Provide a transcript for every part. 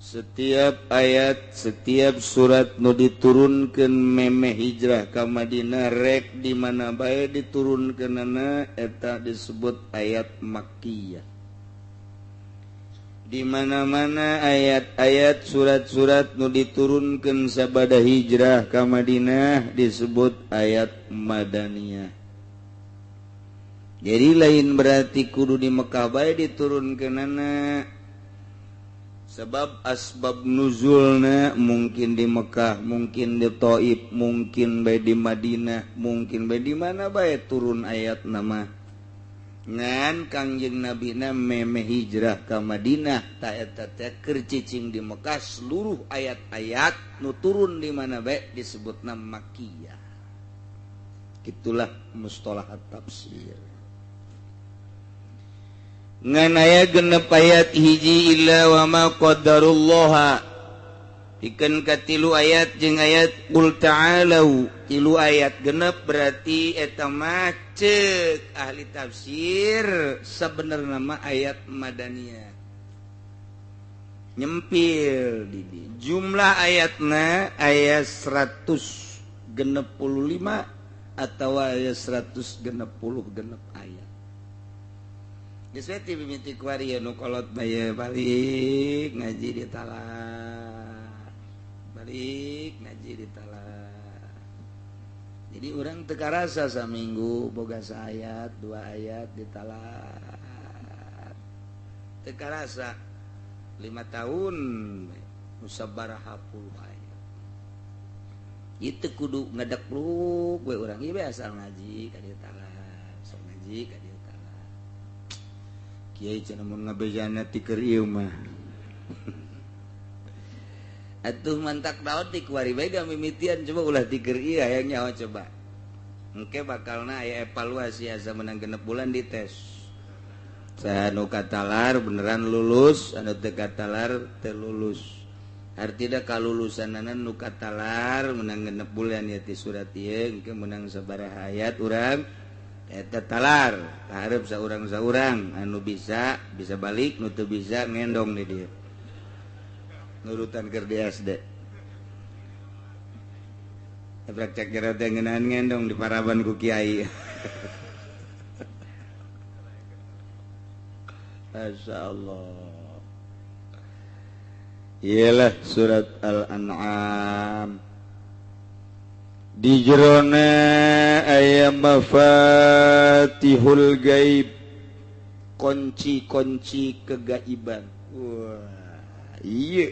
setiap ayat setiap surat nu diturunkeun memeh hijrah ka Madinah rek di mana bae diturunkeunana eta disebut ayat makkiyah. Di mana-mana ayat-ayat surat-surat nu diturunkeun sabada hijrah ka Madinah disebut ayat madaniyah. Jadi lain berarti kudu di Mekah bae diturunkeunana. Sebab asbab nuzulna mungkin di Mekah, mungkin di Thaif, mungkin bae di Madinah, mungkin bae di mana bae turun ayat nama. Ngan Kangjeng Nabi na memeh hijrah ke Madinah ta eta teh keur cicing di Mekah seluruh ayat-ayat nu turun di mana bae disebutna makkiyah. Itulah mustalah tafsir. Ngan aya genep ayat hiji illa wa ma qadarullah pikeun ka tilu ayat jeung ayat qul ta'alu tilu ayat genep berarti eta mah ceuk ahli tafsir sabenerna mah ayat madaniyah nyempil di jumlah ayatna ayat 165 atau ayat 160 genep ayat. Geus we ti mimiti kuari nu kolot bae balik ngaji di talah. Balik ngaji di talah. Jadi urang teu karasa saminggu boga saayat, 2 ayat di talah. Teu karasa 5 tahun musabaraha puluh ayat. Itu kudu ngedekluk we urang ieu asal ngaji ka dieu talah. Sok ngaji ka dieu talah. Kiai cenah mun ngabejana ti keur ieu mah. Atuh mantak daun ti kuari bae gamimitian coba ulah ti keur ieu hayang nyaho coba. Engke bakalna aya evaluasi asa menang genep bulan dites. Saha nu katalar beneran lulus, anu teu katalar teu lulus. Artina kalulusanana nu katalar menang genep bulan ya ti surat ieu engke menang sabaraha ayat urang eta talar. Kaharep saurang-saurang anu bisa balik, nu teu bisa ngendong di dieu. Nurutan keur di SD. Ebrak cek jero teh ngeunaan ngendong di paraban ku kiai. Masyaallah. Ialah surat Al-An'am. Di jerona aya mafatihul gaib, kunci-kunci kegaiban. Wah, iya.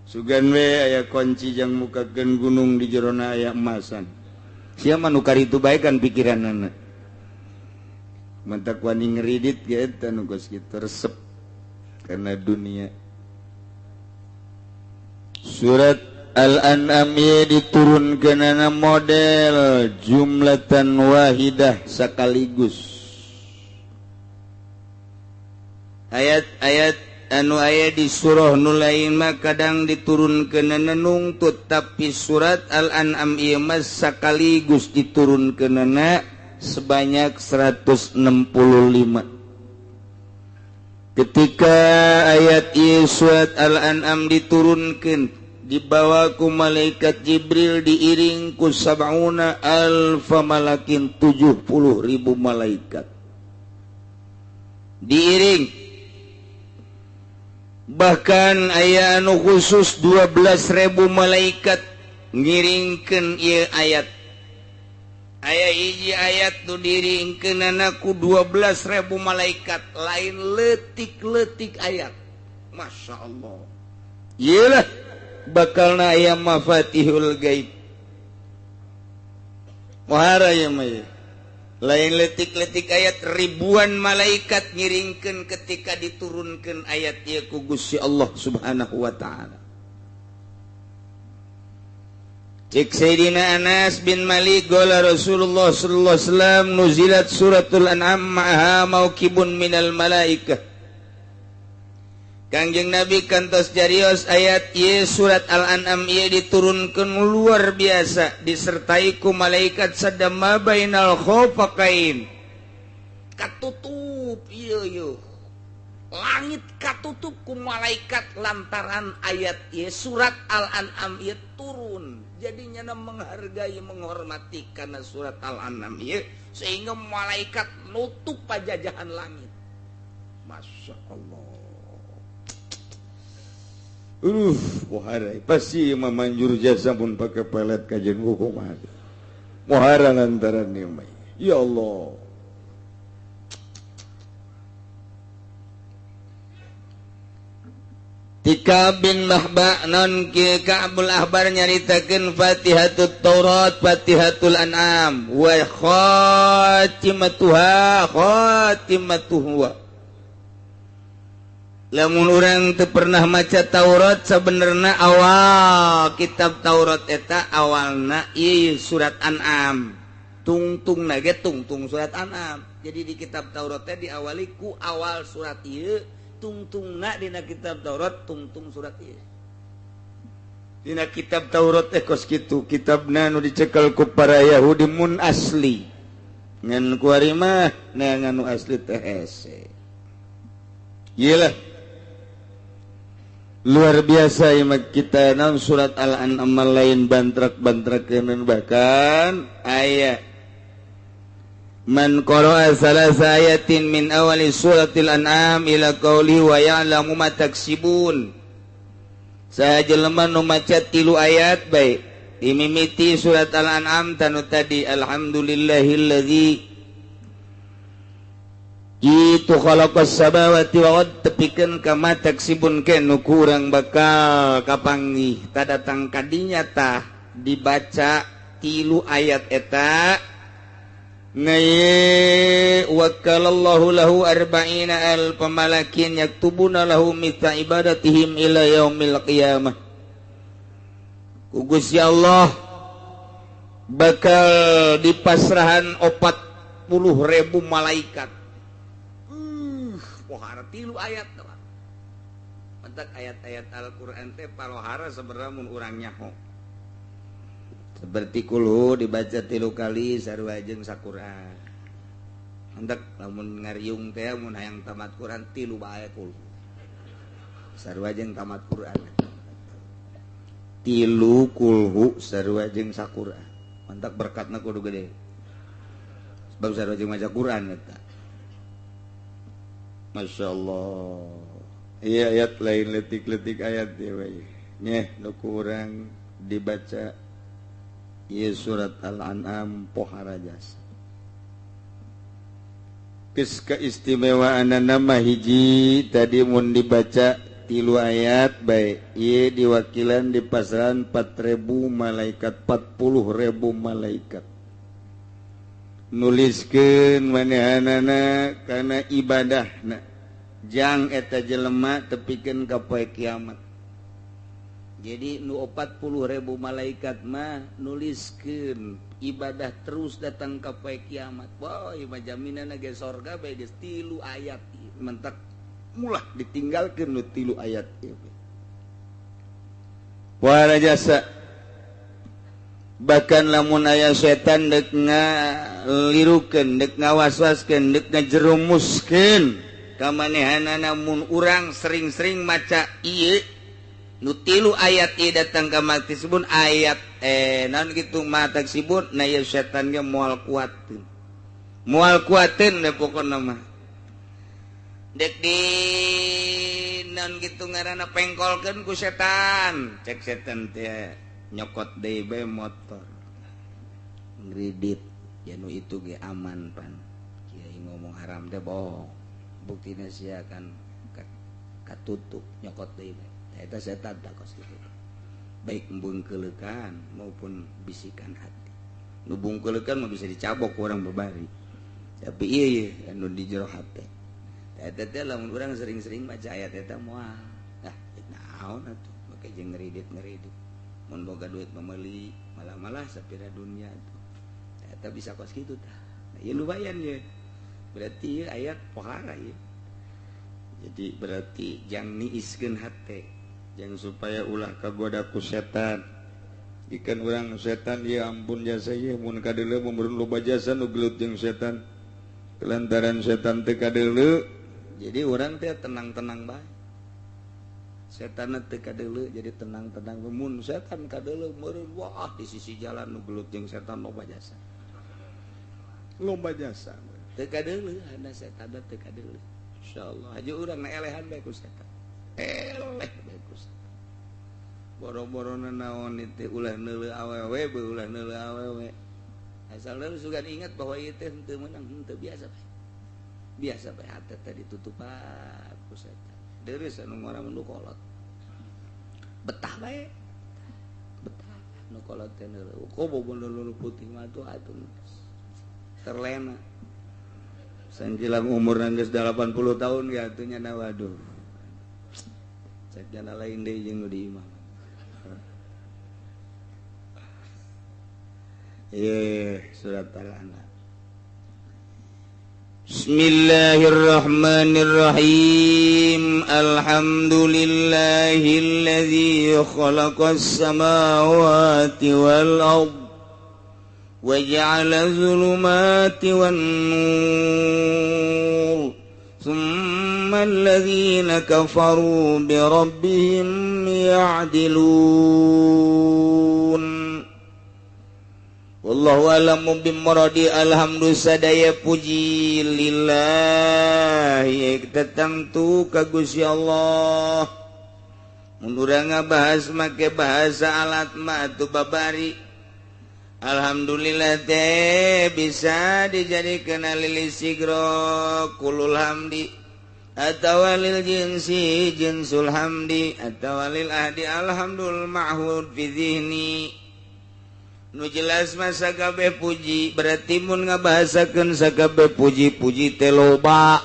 Sugan we aya kunci jang mukakeun gunung di jerona aya emasan. Sia mah nu karitu bae kan pikiranna. Mantak wani ngeridit ge eta nu geus kitu resep karena dunia. Surat Al-An'am diturunkeunana model jumlatan wahidah sakaligus. Ayat-ayat anu aya di surah nu lain mah kadang diturunkeunana nungtut, tapi surat Al-An'am ieu mah sakaligus diturunkeunana sebanyak 165. Ketika ayat ieu surat Al-An'am diturunkeun dibawa ku malaikat Jibril diiring ku 70.000 malakin 70.000 malaikat diiring. Bahkan aya anu khusus 12.000 malaikat ngiringkeun ieu ayat. Aya hiji ayat nu diiringkeunana ku 12.000 malaikat lain leutik-leutik ayat. Masya Allah. Iyalah bakalna aya mafatihul gaib. Mohara ya mah. Lain letik-letik ayat ribuan malaikat ngiringkeun ketika diturunkeun ayat ieu ku Gusti Allah Subhanahu wa taala. Cek Sayyidina Anas bin Malik qala Rasulullah sallallahu alaihi wasallam nuzilat suratul An'am ma'aha mauqibun minal malaikah. Kangjeng Nabi kantos jarios ayat ieu surat Al-An'am ieu diturunkeun luar biasa disertai ku malaikat sadama bainal khafaqain. Katutup ieu langit katutupku malaikat lantaran ayat ieu surat Al-An'am ieu turun jadinya menghargai menghormati karena surat Al-An'am ieu sehingga malaikat nutup pajajahan langit. Masya Allah. Muharai pasti memanjur jasa pun pakai pelet kajian hukum ada. Muhara lantaran nimai. Ya Allah. Tika bin Mahba non ki Ka'bul Ahbar nyaritakeun Fatihatut Taurat Fatihatul An'am wa khatimatuha lamun urang teu pernah maca Taurat sabenerna awal kitab Taurat eta awalna ieu surat An'am tungtungna ge tungtung surat An'am jadi di kitab Taurat teh diawali ku awal surat ieu tungtungna dina kitab Taurat tungtung surat ieu dina kitab Taurat teh kos kitu kitabna nu dicekel ku para Yahudi mun asli ngan ku ari mah nganu asli teh hese ieu lah luar biasa ieu kita naon surat Al-An'am lain bantrak-bantrakeun bahkan aya man qara'a salasa ayatin min awali suratil An'am ila qauli wa ya'lamu ma taksibun sajelema nu maca 3 ayat bae dimimiti surat Al-An'am tanu tadi alhamdulillahilladzi itu khalaqas samawati wal ardh tepikeun ka ma taksibun ken nu kurang bakal kapanggih tadatang kadinya tah dibaca 3 ayat eta Naye wakalallahu lahu arba'ina alfa malakin yaktubuna lahu mithla ibadatihim ila yaumil qiyamah. Gusti Allah bakal dipasrahan 40.000 malaikat. Pohara 3 ayat teman. Mantak ayat-ayat Al-Qur'an teh palohara sebenarnya mun urang nyaho. Seperti kulhu dibaca 3 kali sarua jeung saquran. Hendak lamun ngariung teh mun hayang tamat Quran 3 bae kulhu. Sarua jeung tamat Quran. 3 kulhu sarua jeung saquran. Mantak berkatna kudu gede. Sebab sarua jeung maca Quran eta. Masya Allah. Iya ayat lain letik-letik ayat ya we. Nyeh nu kurang dibaca ieu surat Al-An'am pohara jasa. Geus kaistimewaanna mah hiji tadi mun dibaca 3 ayat bae ieu diwakilan di pasaran 4.000 malaikat 40.000 malaikat. Nuliskeun manehanana kana ibadahna. Jang eta jelema tepikeun ka poe kiamat. Jadi nu 40.000 malaikat mah nuliskeun ibadah terus datang ka poe kiamat. Boy mah jaminanna ge sorga bae geus 3 ayat mentak mulah ditinggalkeun nu 3 ayat ieu. Wala jasa bahkan lamun aya setan deuk ngalirukeun deuk ngawaswaskeun deuk ngajerumuskeun ka manehanana mun urang sering-sering maca ieu nu 3 ayat ieu datang ka maksibun ayat naon kitu mataksibun na ieu setan ge moal kuateun da pokona mah dek di naon kitu ngaranna pengkolkeun ku setan cek setan teh nyokot deui bae motor ngridit ya nu itu ge aman pan kiai ngomong haram teh bohong buktina sia kan katutup nyokot deui bae eta setan tak kos kitu baik bungkeulekan maupun bisikan hati nu bungkeulekan mah bisa dicabok ku urang babari tapi ieu anu di jero hate eta teh lamun urang sering-sering baca ayat eta moal naon atuh make jeung ngridit mun boga duit memeuli malah-malah sapira dunia tuh eta bisa kos kitu tah ieu lumayan ye berarti ieu ayat pohara ye jadi berarti jang niiskeun hate jang supaya ulah kagoda ku setan ikan urang setan ieu ampun jasa ieu mun kadeuleu mun loba jasa nu gelut jeung setan kelantaran setan teu kadeuleu Jadi orang teh tenang-tenang baik. Setan teh kadeuleuk jadi tenang-tenang. Mun setan kadeuleuk meureun wah di sisi jalan nu gelut jeung setan loba jasa. Loba jasa. Teu kadeuleuk hana setan teu kadeuleuk. Insyaallah aja urang na elehan bae ku setan. Eleh bae ku setan. Boro-borona naon teh ulah neuleuh awewe beuh ulah neuleuh awewe. Asal lu sugan ingat bahwa ieu teh henteu meunang henteu biasa bae. Biasa bae hate teh ditutupan ku setan. Deureuh anu ngaranna nu kolot. Betah bae. Betah nu kolot teh neuleuh. Kobo bener-bener putih mah tuh atuh. Terlena. Sanjilang umurna geus 80 tahun ge atunya na waduh. Cek jana lain deui jeung nu di imam. Surat Al-An'am. Bismillahirrahmanirrahim. Alhamdulillahilladzi khalaqas samawati wal ardh wa ja'ala dhulumati wan nur. Tsumma alladhina kafaru bi rabbihim ya'dilun. Wallahu a'lamu bimuradi. Alhamdu sadaya puji lillahi tertentu ka Gusti Allah. Mun urang ngabahas make bahasa alat mah atuh babari. Alhamdulillah teh bisa dijadikeun lil istighra kulul hamdi atawa lil jinsi jinsul hamdi atawa lil ahdi alhamdul ma'hud fi dhihni. Nu jelas mah sakabeh puji berarti mun ngabahasakeun sakabeh puji-puji teh loba.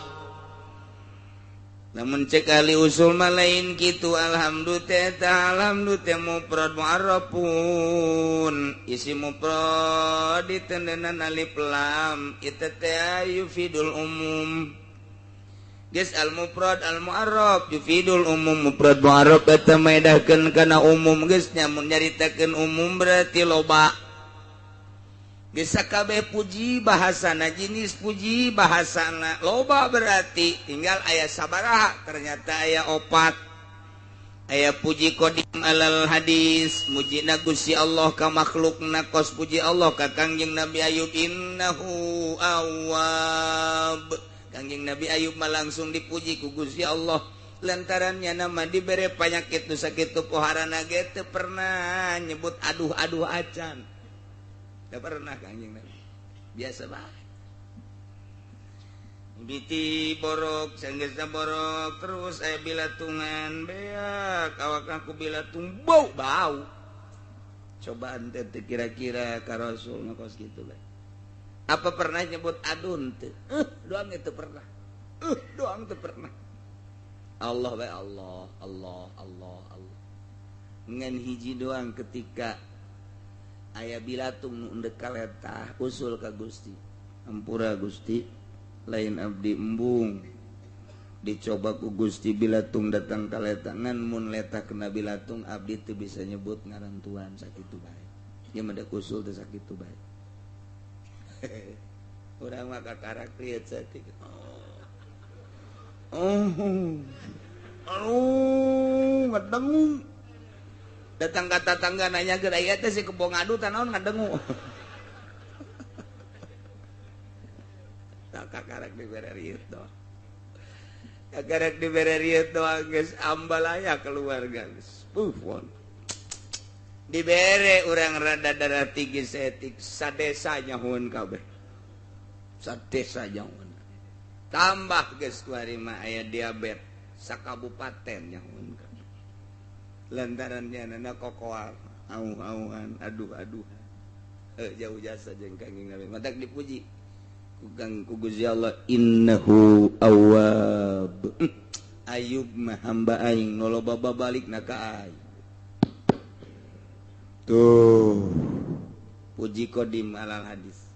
Namun cek ahli usul mah lain kitu. Alhamdu teh mufrad mu'arrafun. Isi mufrad ditendenan alif lam itu teh yufidul umum. Geus al mufrad al mu'arraf yufidul umum. Mufrad mu'arraf eta maedahkeun kana umum geus nya mun nyaritakeun umum berarti loba. Geus sakabeh puji bahasana jenis puji bahasana loba berarti tinggal aya sabaraha ternyata aya 4. Aya puji qadim alal hadis mujina Gusti Allah ka makhlukna kos puji Allah ka Kangjeng Nabi Ayub innahu awwab. Kangjeng Nabi Ayub mah langsung dipuji ku Gusti Allah lantarannya nama dibere penyakit nu sakitu poharana ge teu pernah nyebut aduh acan. Tidak pernah Kangjeng Nabi. Biasa bae. Biti borok, sanggeusna borok terus aya bilatungan beak awak aku bilatung bau. Cobaan teh kira-kira ka Rasul ngakos kitu bae. Apa pernah nyebut adun teu? Doang itu pernah. Doang teu pernah. Allah bae Allah. Ngan hiji doang ketika aya bilatung nu endek kaleta usul ka Gusti. Ampura Gusti, lain abdi embung. Dicoba ku Gusti bilatung datang kaleta ngan mun leta kena bilatung abdi teu bisa nyebut ngaran Tuhan sakitu bae. Ieu mah dek usul teh sakitu bae. Urang mah kakarak lieu satik. Ngedengu. Datang ke tetangga nanya geraya teh si kebong adu tanaon ngadengu. Tak kakarek dibere rieu doang. Kakarek dibere rieu doang geus ambal aya keluarga geus. Pufon. Dibere urang rada darah tinggi setik sadesa nyahoeun kabeh. Sadesa nyahoeun. Tambah geus ku ari mah aya diabetes sakabupaten nyahoeun kabeh. Lantarannya nana kokoal auh-auhan aduh-aduhan jauh jasa jeung Kangjeng Nabi matak dipuji ku Gusti Allah innahu awwab. Ayub mah hamba aing nu loba babalikna ka aing. Tuh puji qadim alal hadis.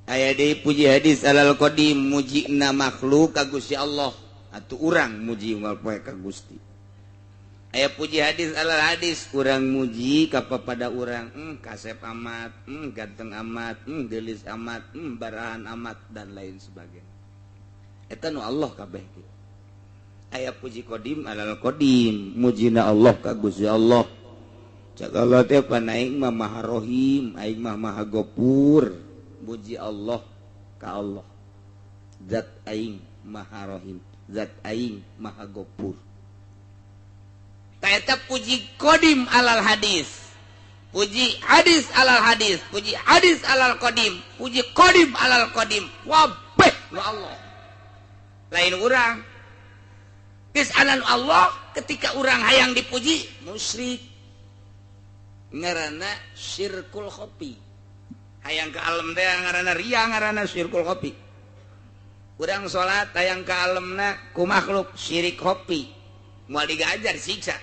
Aya deui puji hadis alal qadim mujina makhluk ka Gusti Allah atuh urang muji unggal poe ka Gusti. Aya puji hadis alal hadis urang muji kapada urang kasep amat ganteng amat geulis amat barahan amat dan lain sebagainya. eta nu Allah kabeh kitu. Aya puji qadim alal qadim, mujina Allah ka Gusti Allah. Cak Allah teh panaing mah Maha Rohim, aing mah Maha Gopur. Muji Allah ka Allah. Zat aing Maha Rohim, zat aing Maha Gopur. Ta eta puji qadim alal hadis. Puji hadis alal hadis, puji hadis alal qadim, puji qadim alal qadim. Wabeh nu Allah. Lain urang. Geus anan Allah ketika urang hayang dipuji musyrik. Ngaranna syirkul khofi. Hayang ka alam teh ngaranna riya, ngaranna syirkul khofi. Urang salat hayang ka alemna ku makhluk syirik khofi. Moal digajar disiksa.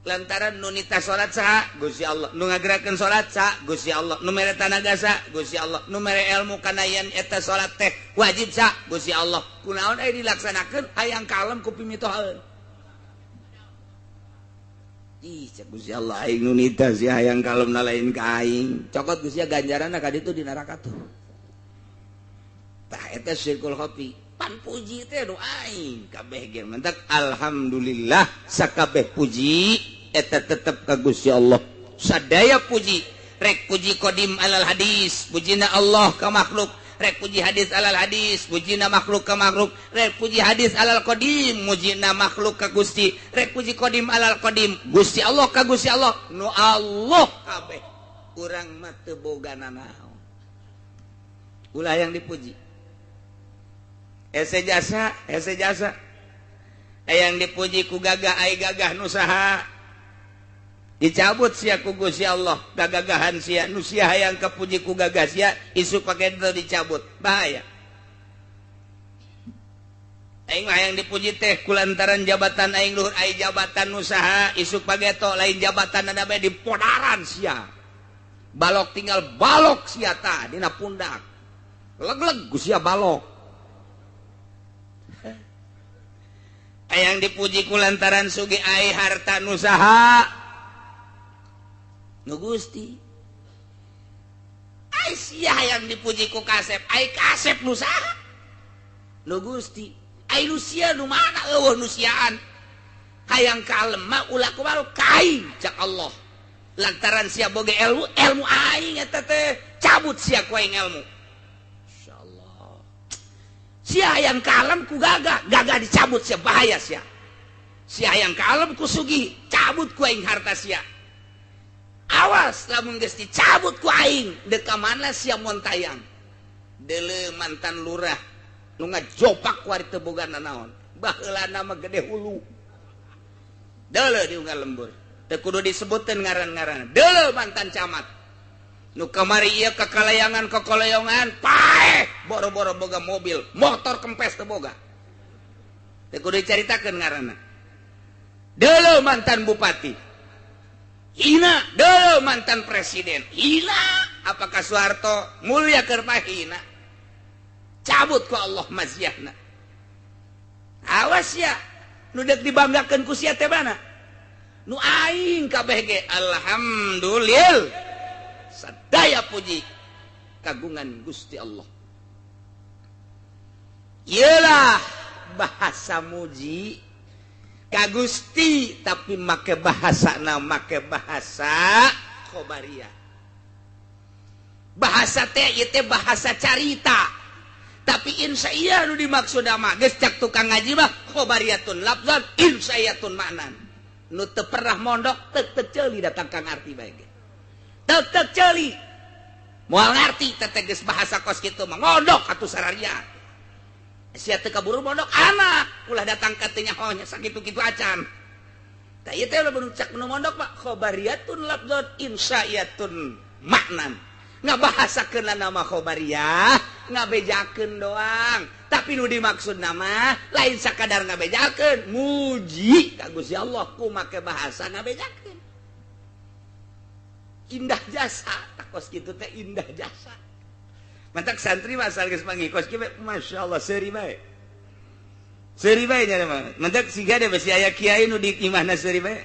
Lantaran nu nita salat saha Gusti Allah, nu ngagerakeun salat saha Gusti Allah, nu mere tanaga saha Gusti Allah, nu mere ilmu kana yen eta salat teh wajib saha Gusti Allah. Kunaon aya dilaksanakeun hayang kalem ku pimitohaeun. Ih, cek Gusti Allah aing nu nita si hayang kalemna lain ka aing. Cokot Gusti ganjaranna ka ditu di neraka tuh. Tah eta syirkul khofi. Pan puji teh nu aing kabeh ge mentak alhamdulillah sakabeh puji eta tetep ka Gusti Allah. Sadaya puji rek puji qadim alal hadis, pujina Allah ka makhluk, rek puji hadis alal hadis, pujina makhluk ka makhluk, rek puji hadis alal qadim, mujina makhluk ka Gusti, rek puji qadim alal qadim, Gusti Allah ka Gusti Allah. Nu Allah kabeh urang mah teu boga nanaon. Ulah yang dipuji. Ese jasa yang dipuji ku gagah ai gagah nu saha dicabut sia ku Gusti Allah gagagahan sia nu sia hayang kapuji ku gagah sia isuk pake itu dicabut bahaya. Aing mah hayang dipuji teh kulantaran jabatan aing luhur ai jabatan nu saha isuk pake to lain jabatan ada bae dipodaran sia balok tinggal balok sia ta dina pundak leg-leg ku sia balok. Ayang dipuji kulantaran sugi ai harta nusaha nu Gusti. Ai sia hayang dipuji ku kasep, ai kasep nusaha nu Gusti. Ai nu sia nu mana eueuh nu siaan. Hayang kalem mah ulah kumaha kain cak Allah. Lantaran sia boge ilmu aing eta teh cabut sia ku aing ilmu. Sia yang kalem ku gagah dicabut sia bahaya sia. Sia yang kalem ku sugih cabut ku aing harta sia. Awas lamun geus dicabut ku aing deuk ka mana sia montayang. Deuleu mantan lurah nu ngajopak ku ari teu boga nanaon. Baheulana mah gede hulu. Deuleu diunggal lembur. Teu kudu disebutkeun ngaran-ngaran. Deuleu mantan camat. Nu kamari ieu kakalayangan kokoleongan paeh boro-boro boga mobil motor kempes teu boga teu kudu dicaritakeun ngaranna. Deuleu mantan bupati hina, deuleu mantan presiden hina, apakah Soeharto mulia keur hina cabut ku Allah maziahna. Awas ya nu deuk dibanggakeun ku sia teh mana nu aing kabeh ge alhamdulillah sadaya puji kagungan Gusti Allah. Iyalah bahasa muji ka Gusti tapi make bahasana make bahasa khobariyah. Bahasa teh ieu teh bahasa carita. Tapi insya nu dimaksud mah geus cak tukang ngaji mah khobariyatun lafzan insayatun ma'nan. Nu teu pernah mondok teu ceuli datang kang arti bae ge. Tetep celi moal ngarti teteges bahasa kos kitu mah ngondok atuh sararia sia teu kaburu mondok anak ulah datang ka teh nyahonya sakitu-kitu acan. Tah ieu teh lamun cak nu mondok mah khobariyatun lafzun insya'iyatun maknan. Ngabahasakeun nama khobariyah ngabejakeun doang tapi nu dimaksud nama lain sakadar ngabejakeun muji ka Gusti Allah ku make bahasa ngabejakeun. Indah jasa takos gitu teh indah jasa mantak santri masal geus mangikos kieu masyaallah seuri bae nya mah mantak siga de besi aya kiai nu di imahna seuri bae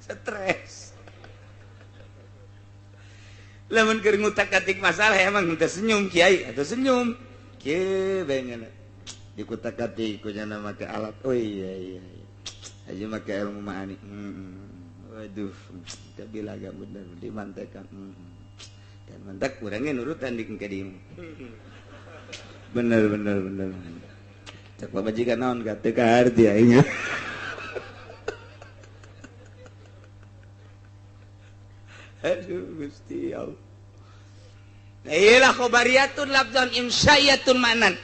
stres lamun keur ngutak-atik masalah emang teu senyum kiai atau senyum kieu bengen dikutak-atik ku nya make alat oh iya aja make ilmu ma'ani waduh tapi laga bener dimantekan dan mantek urangnya nurutan di ka dieu bener cek pamajikan naon ka teu kaharti aing aduh Gusti Allah. Iyalah khobariyatun lafzan insya'iyatun manan.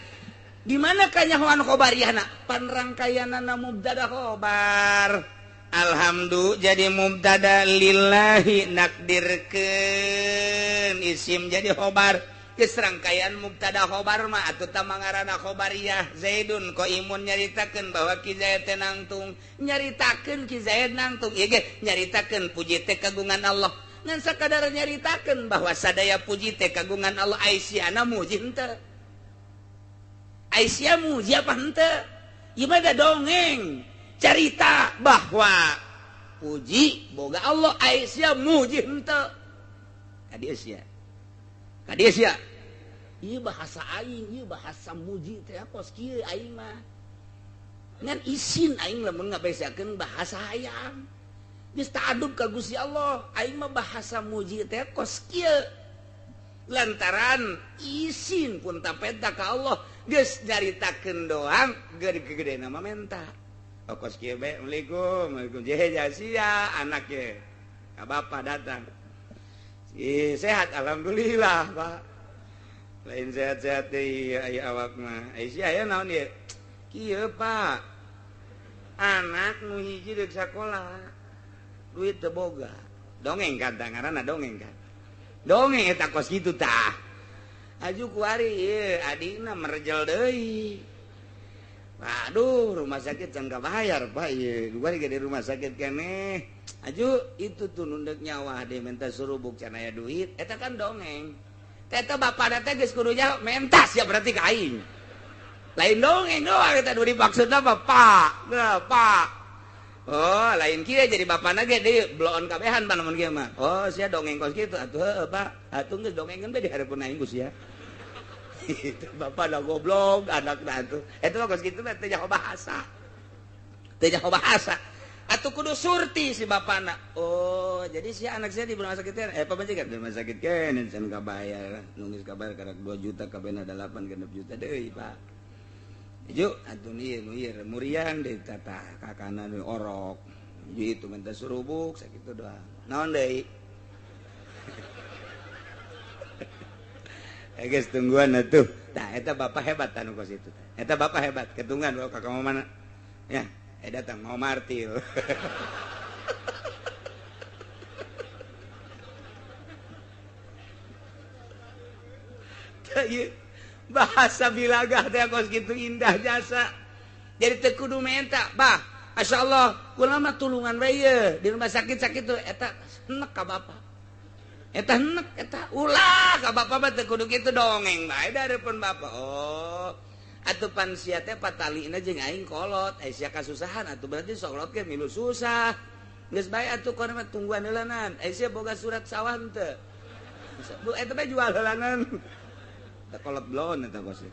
Di mana kanyahoan khobariyana? Panrangkaianana mubtada khobar. Alhamdulillah jadi mubtada lillahi nakdirkeun isim jadi khobar. Geus rangkaian mubtada khobar mah atuh tah mangarana khobariyah. Zaidun qaimun nyaritakeun bahwa Ki Zaid teh nangtung, nyaritakeun Ki Zaid nangtung. Ieu ge nyaritakeun puji teh kagungan Allah. Ngan sakadar nyaritakeun bahwa sadaya puji teh kagungan Allah. Aisyana muji henteu? Aisyah muji apa henteu? Ieu mah da dongeng carita bahwa puji boga Allah. Aisyah muji henteu? Kadieu sia ieu bahasa aing, ieu bahasa muji teh kos kieu aing mah ngan isin aing lamun ngabesakeun bahasa hayang. Geus ta'adub ka Gusti Allah, aing mah bahasa muji teh kos kieu. Lantaran isin pun tapeta ka Allah, geus nyaritakeun doang gede-gedena mah menta. Oh kos kieu be, Assalamualaikum. Jehe sia anak ge. Ka bapa datang. Sehat alhamdulillah, Pak. Lain sehat-sehat deui aya awak mah. Aisyah aya naon ieu? Kieu, Pak. Anak nu hiji deuk sakola. Duit teu boga. Dongeng kan ngaranna dongeng kan. Dongeng eta kos kitu tah. Aju kuari ieu adina merjel deui. Waduh, rumah sakit can kabayar, Pak ieu. Kuari ge di rumah sakit keneh. Aju itu tuh nundek nyawa dia minta surubuk can aya duit. Eta kan dongeng. Eta bapada teh geus kudu jawab mentas ya berarti ka aing. Lain dongeng doang eta nu dimaksudna Pak. Nah, Pak. Oh, lain kieu jadi bapana ge deui bloon kabehan panamun kieu mah. Oh, sia dongeng kos kitu atuh heuh, Pak. Atuh geus dongengeun bae di hareupeun aing Gus ya. Itu bapana goblok anakna atuh. Eta kos kitu teh jago bahasa. Teh jago bahasa. Atuh kudu surti si bapana. Oh, jadi si anak saya di rumah sakit pamajikan di rumah sakit keneh can kabayar. Nunggu kabayar karek 2 juta kabehna 8 genep juta deui, Pak. Juk atuh nu ieu muriang deui tata kakana nu orok. Juk itu minta surubuk sakitu doang. Naon deui? Geus tungguan atuh. Tah eta bapak hebat anu kos itu. Eta bapak hebat, ketungan bawa ka kamar mana? Ya, datang mau martil. Bahasa bilagah teh kos kitu indah jasa. Jadi teu kudu menta, bah. Masyaallah, kula mah tulungan bae ye di rumah sakit sakitu eta heunek ka bapa. Eta heunek eta ulah ka bapa mah teu kudu kitu dongeng bae dareupeun bapa. Oh, atuh pan sia teh patalina jeung aing kolot, sia kasusahan atuh berarti sakolot ge milu susah. Geus bae atuh kono mah tungguan heulanan. Sia boga surat sawah teu. Bu eta teh jual heulanan. Kolot blon eta bos.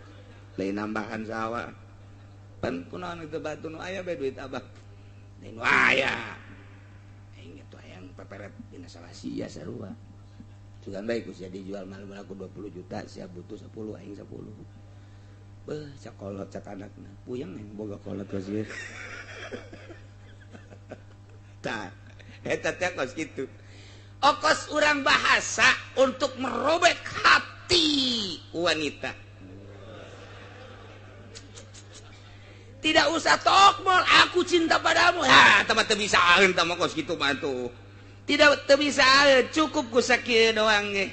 Lain nambahan sawah. Pan kunaon itu batu nu aya bae duit abah. Lain aya. Aing itu hayang peperet dina sawah sia sarua. Sugan bae ku sia dijual malu aku 20 juta, sia butuh 10 aing 10. Beuh, cak kolot cak anakna. Puyeng yang boga kolot kos ieu. Tah, eta teh kos kitu. Okos urang bahasa untuk merobek hati wanita. Tidak usah tokmol, aku cinta padamu. Ha, tempat teu bisa aeun tah kos kitu mah tuh. Tidak teu bisa aeun, cukup ku sakieu doang ge.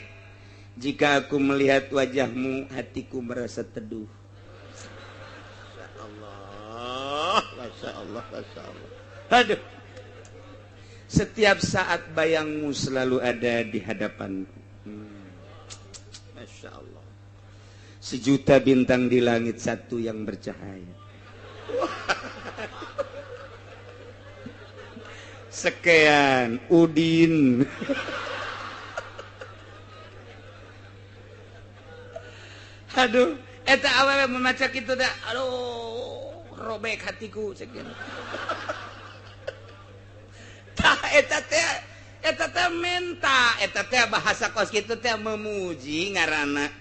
Jika aku melihat wajahmu, hatiku merasa teduh. Masya Allah, Masya Allah. Aduh. Setiap saat bayangmu selalu ada di hadapanku. Masya Allah. Sejuta bintang di langit, satu yang bercahaya. Sekian Udin. Aduh, eta awewe memaca kitu dah. Aduh, robek hatiku cek kitu. Tah eta teh menta, eta teh bahasa kos kitu teh memuji ngaranna.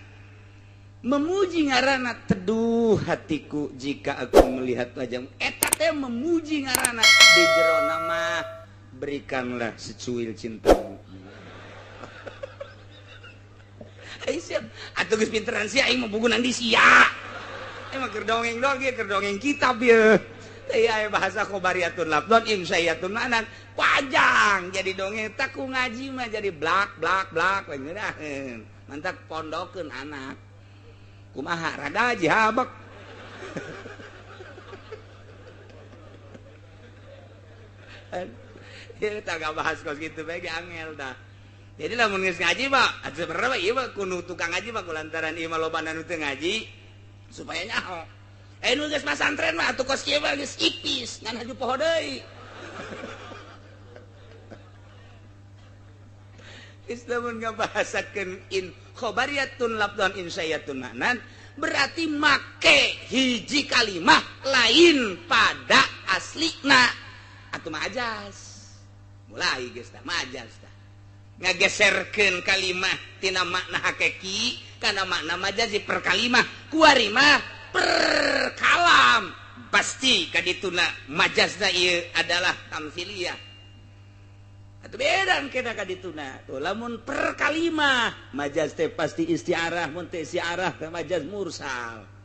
Memuji ngaranna, teduh hatiku jika aku melihat wajahmu. Eta teh memuji ngaranna, di jero nama berikanlah secuil cintamu. Siap. Atuh geus pinteran sia aing mah bukunan di sia. Emang keur dongeng kitab ye. Teh aya bahasa khobariyatun lafdon imsayatun ma'nan panjang jadi dongeng tak ku ngaji mah jadi blak ngeunaheun. Mantap pondokeun anak. Kumaha rada aja habak. Ya tak bahas kos gitu bae angel dah. Jadi lamun geus ngaji mah sebenarnya ieu mah kudu tukang ngaji mah kulantaran ieu mah lobana nu teu ngaji supaya nyaho. Nu geus pasantren mah atuh kos kieu mah geus ipis ngan haju poho deui. Islamun ngabahasakeun in khobariyatun lafdhan insayatun ma'nan berarti make hiji kalimah lain pada aslina atuh majaz. Mulai geus tah majaz tah. Ngageserkeun kalimah tina makna hakiki kana makna majazi per kalimah kuari mah per kalam pasti kadituna majazna ieu adalah tamtsiliyah atuh beda kena kadituna tuh lamun per kalimah majaz teh pasti istiarah mun teh istiarah teh majaz mursal.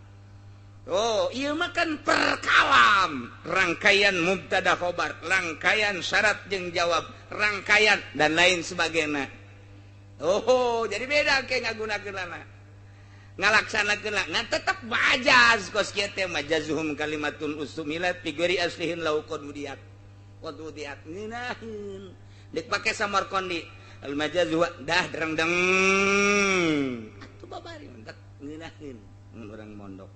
Oh, ieu mah kan per kalam, rangkaian mubtada khobar, rangkaian syarat jeung jawab, rangkaian dan lain sebagainya. Oh, jadi beda ke ngagunakeunana. Ngalaksanakeunna ngan tetep majaz kos kieu teh majazuhum kalimatun ustumilat fi ghairi aslihin lau qadudiyat. Qadudiyat ngeunaheun. Dek pake samar kondi. Al majazu dah dereng-deng. Atuh babari mentak ngeunaheun mun urang mondok.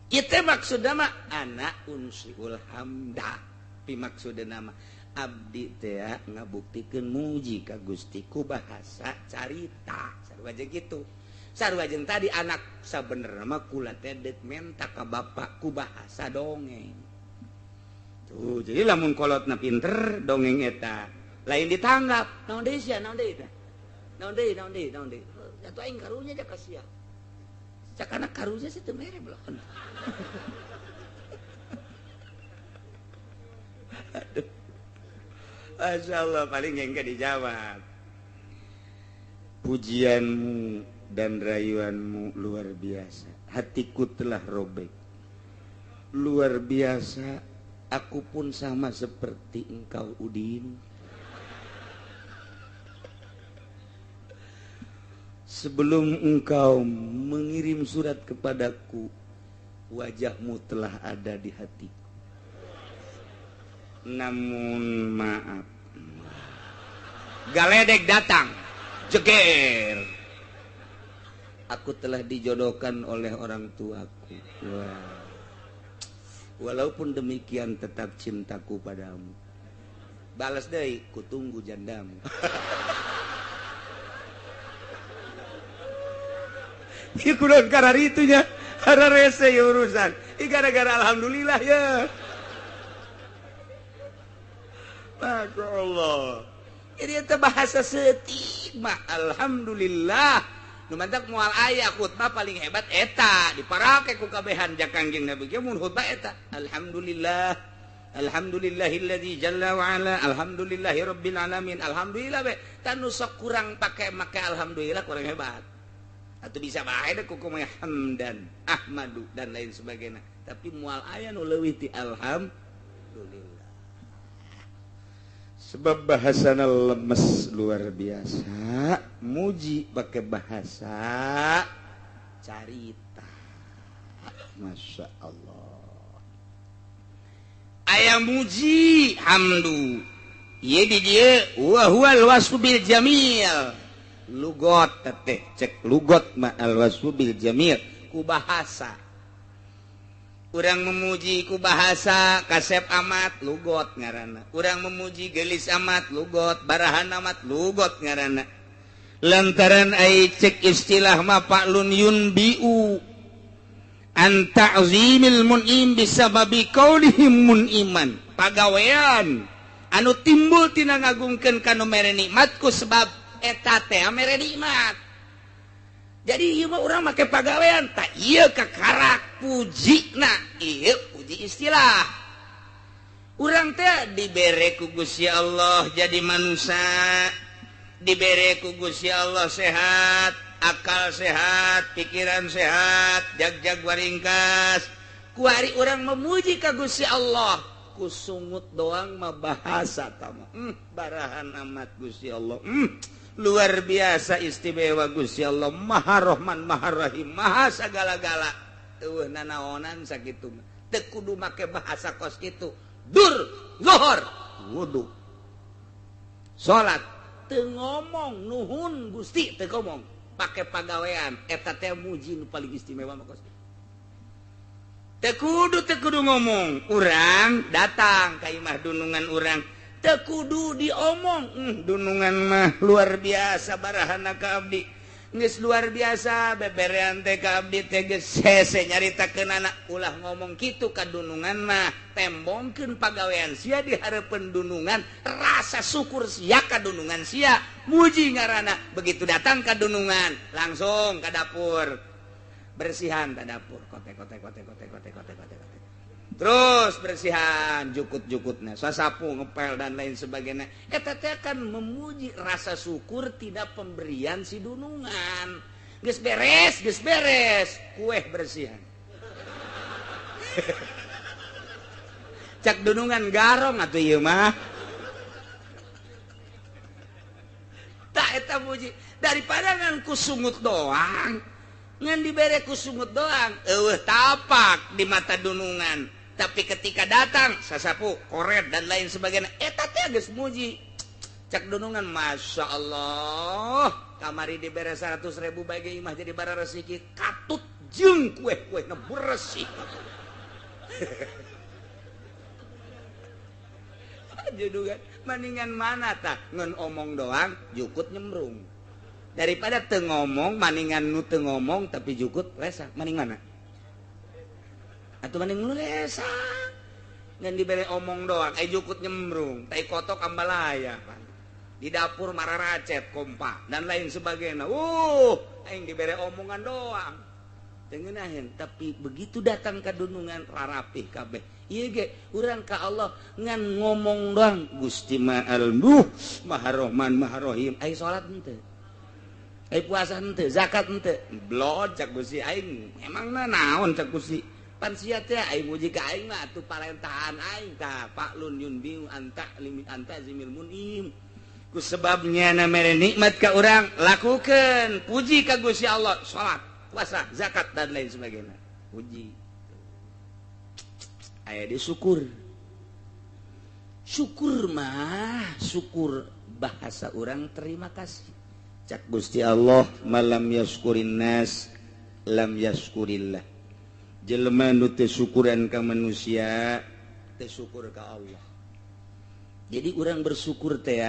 Itu maksudnya mah anak unsiul hamda. Pi maksudna mah abdi teh ngabuktikeun muji ka Gusti ku bahasa carita. Sarua jeung kitu. Sarua jeung tadi anak sabenerna mah kula teh deuk menta ka bapa ku bahasa dongeng. Tuh, jadi lamun kolotna pinter dongeng eta lain ditanggap. Naon deui sia? Naon deui teh? Naon deui? Atuh aing karunya aja ka sia. Cakana karunya sih teu mere belakon. Masya Allah paling enggak dijawab. Pujianmu dan rayuanmu luar biasa. Hatiku telah robek. Luar biasa. Aku pun sama seperti engkau Udin. Sebelum engkau mengirim surat kepadaku, wajahmu telah ada di hatiku. Namun maaf, galedek datang, jeger. Aku telah dijodohkan oleh orang tuaku. Wah. Walaupun demikian tetap cintaku padamu. Balas deui, kutunggu jandamu. Ieu kudu karena itunya, karena rese ya urusan. Gara-gara alhamdulillah ya. Masya Allah. Ini itu bahasa setima. Alhamdulillah. Nu mantak moal aya khutbah paling hebat eta diparake ku kabehan Kangjeng Nabi ge mun khutbah eta. Alhamdulillah. Alhamdulillahilladzi jalla wa ala. Alhamdulillahirabbil alamin. Alhamdulillah be. Tanu sok kurang make alhamdulillah kurang hebat. Atau bisa bae ku kumaha hamdan, ahmadu dan lain sebagainya. Tapi moal aya nu leuwih ti alhamdulillah. Sebab bahasana lemes luar biasa, muji pakai bahasa carita. Masya Allah. Aya muji hamdu. Ieu di dieu wa huwal wasfu bil jamil. Lugot teh cek lugot ma al wasfu bil jamil ku bahasa. Urang memuji ku bahasa kasep amat lugot ngaranna. Urang memuji gelis amat lugot, barahan amat lugot ngaranna. lantaran ai cek istilah ma fa'lun yunbiu an ta'zimil mun'im bisababi qaulihim mun'iman pagawean anu timbul tina ngagungkeun kana mere nikmat ku sebab eta teh mere nikmat. Jadi ieu mah urang make pagawean tah ieu kakarak pujina ieu puji istilah. Urang teh dibere ku Gusti Allah jadi manusia, dibere ku Gusti Allah sehat, akal sehat, pikiran sehat, jag-jag waringkas. Kuari urang memuji ka Gusti Allah, ku sungut doang mah bahasa tama. Barahan amat Gusti Allah. Luar biasa istimewa Gusti Allah, Maha Rahman, Maha Rahim, Maha sagala-gala. Eueuh nanaonan sakitu. Teu kudu make bahasa kos kitu. Dur, zuhur, wudu. Salat teu ngomong nuhun Gusti teu ngomong, pake pagawean eta teh muji nu paling istimewa mah kos. Teu kudu ngomong, urang datang ka imah dunungan urang. Teu kudu diomong, dunungan mah luar biasa barahana ka abdi. Geus luar biasa beberean teh ka abdi teh geus hese nyaritakeun anak ulah ngomong kitu ka dunungan mah tembongkeun pagawean sia di hareupeun dunungan rasa syukur sia ka dunungan sia muji ngaranna. Begitu datang ka dunungan langsung ka dapur bersihan ka dapur kote terus bersihan jukut-jukutnya, sasapu, ngepel dan lain sebagainya. Eta teh akan memuji rasa syukur tidak pemberian si dunungan. Geus beres, kue bersihan. Cak dunungan garong atuh ieu mah. Tak eta muji daripada ngan kusungut doang. Ngan dibere kusungut doang, eueuh tapak di mata dunungan. Tapi ketika datang sasapu, koret dan lain sebagainya, eta teh geus muji. Cak dunungan, masya Allah, kamari dibere 100.000 bage imah jadi bara rezeki, katut jeung kue-kue na bersih. Judungan, mendingan mana tah ngan omong doang, jukut nyemrung. Daripada teu ngomong, mendingan nu teu ngomong tapi jukut lesa, mending mana? Atau mending lu lesa ngan dibere omong doang jukut nyemrung tai kotok ambalaya di dapur mararacet kompa dan lain sebagainya aing dibere omongan doang tengenahin. Tapi begitu datang ke dunungan rarapih kabeh ieu ge urang ka Allah ngan ngomong doang Gusti Ma'al Maha Rahman Maha Rahim. Ai salat henteu, ai puasa henteu, zakat henteu, blod cak Gusti aing emangna naon cak Gusti pan sia teh aing muji ka aing mah atuh parentahan aing tah fa'lun yunbiu anta limit anta zimil munim. Ku sebabnya na mere nikmat ka urang lakukeun puji ka Gusti Allah, salat, puasa, zakat dan lain sebagainya. Puji. Aya di syukur. Syukur mah syukur bahasa urang terima kasih. Cak Gusti Allah malam yaskurin nas lam yaskurillah. Jelema nu teu syukuran ka manusia teu syukur ka Allah. Jadi urang bersyukur teh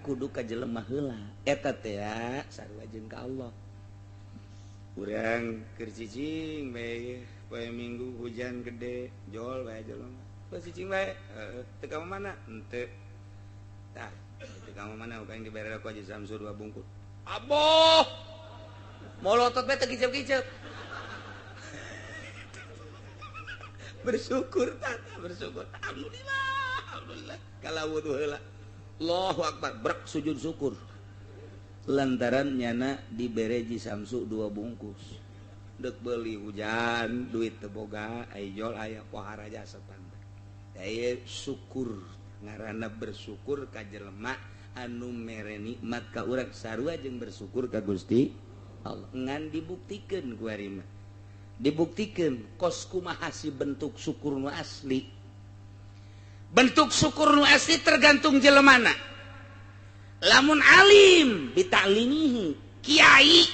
kudu ka jelema heula eta teh sarua jeung ka Allah. Urang keur cicing bae poe Minggu hujan gede jol bae jelema. Poe cicing bae teu ka mana? Henteu. Tah, teu ka mana ukang dibere ku Haji Samsur 2 bungkus. Aboh. Molotot bae teu kicep-kicep. Bersyukur tata bersyukur alhamdulillah kalau wudu heula Allahu akbar brak sujud syukur lantaran nyana dibere Ji Samsu 2 bungkus deuk beuli hujan duit teu boga aya jol aya pohara jasa pantai aya syukur ngaranna bersyukur ka jelema anu mere nikmat ka urang sarua jeung bersyukur ka Gusti Allah ngan dibuktikeun ku ari mah dibuktikan kos kumaha si bentuk syukur nu asli. Bentuk syukur nu asli tergantung jelemana. Lamun alim bita'limihi kiai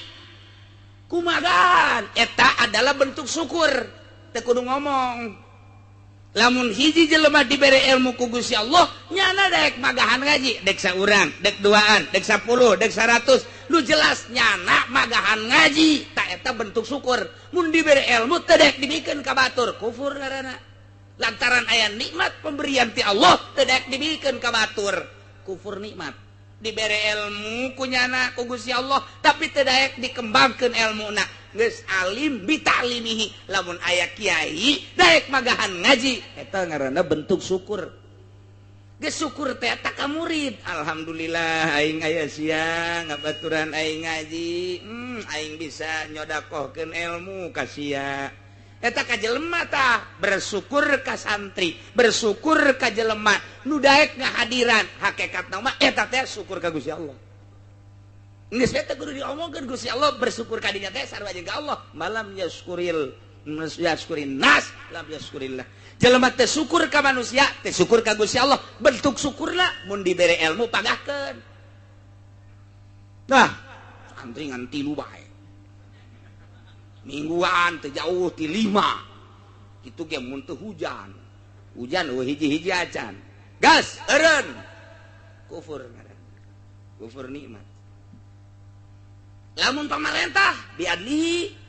kumagaan eta adalah bentuk syukur teu kudu ngomong. Lamun hiji jelema dibere ilmu ku Gusti Allah nyana daek magahan ngaji dek saurang dek duaan dek 10 dek 100 lu jelasnya anak magahan ngaji tak eta bentuk syukur mun diberi ilmu tedek dibikin kabatur kufur ngaranna lantaran aya nikmat pemberian ti Allah tedek dibikin kabatur kufur nikmat diberi ilmu kunyana ku Gusti Allah tapi tedek dikembangkeun ilmuna geus alim bitalimihi lamun aya kiai daek magahan ngaji eta ngaranna bentuk syukur geus syukur teh eta ka murid alhamdulillah aing aya sia ngabaturan aing ngaji aing bisa nyodakohkeun ilmu ka sia eta ka jelema tah bersyukur ka santri bersyukur ka jelema nu daek ngahadiran hakikatna mah eta teh syukur ka Gusti Allah geus eta kudu diomongkeun Gusti Allah bersyukur ka dinya teh sarua jeung ka Allah malam yaskurin nas lam yaskurillah jelema teh syukur ka manusia teh syukur ka Gusti Allah bentuk syukurna mun dibere ilmu pagahkeun nah santri ngan 3 bae mingguan teu jauh ti 5 kitu ge mun teu hujan hiji-hiji acan gas eureun kufur ngaran kufur nikmat lamun pamarentah biadlihi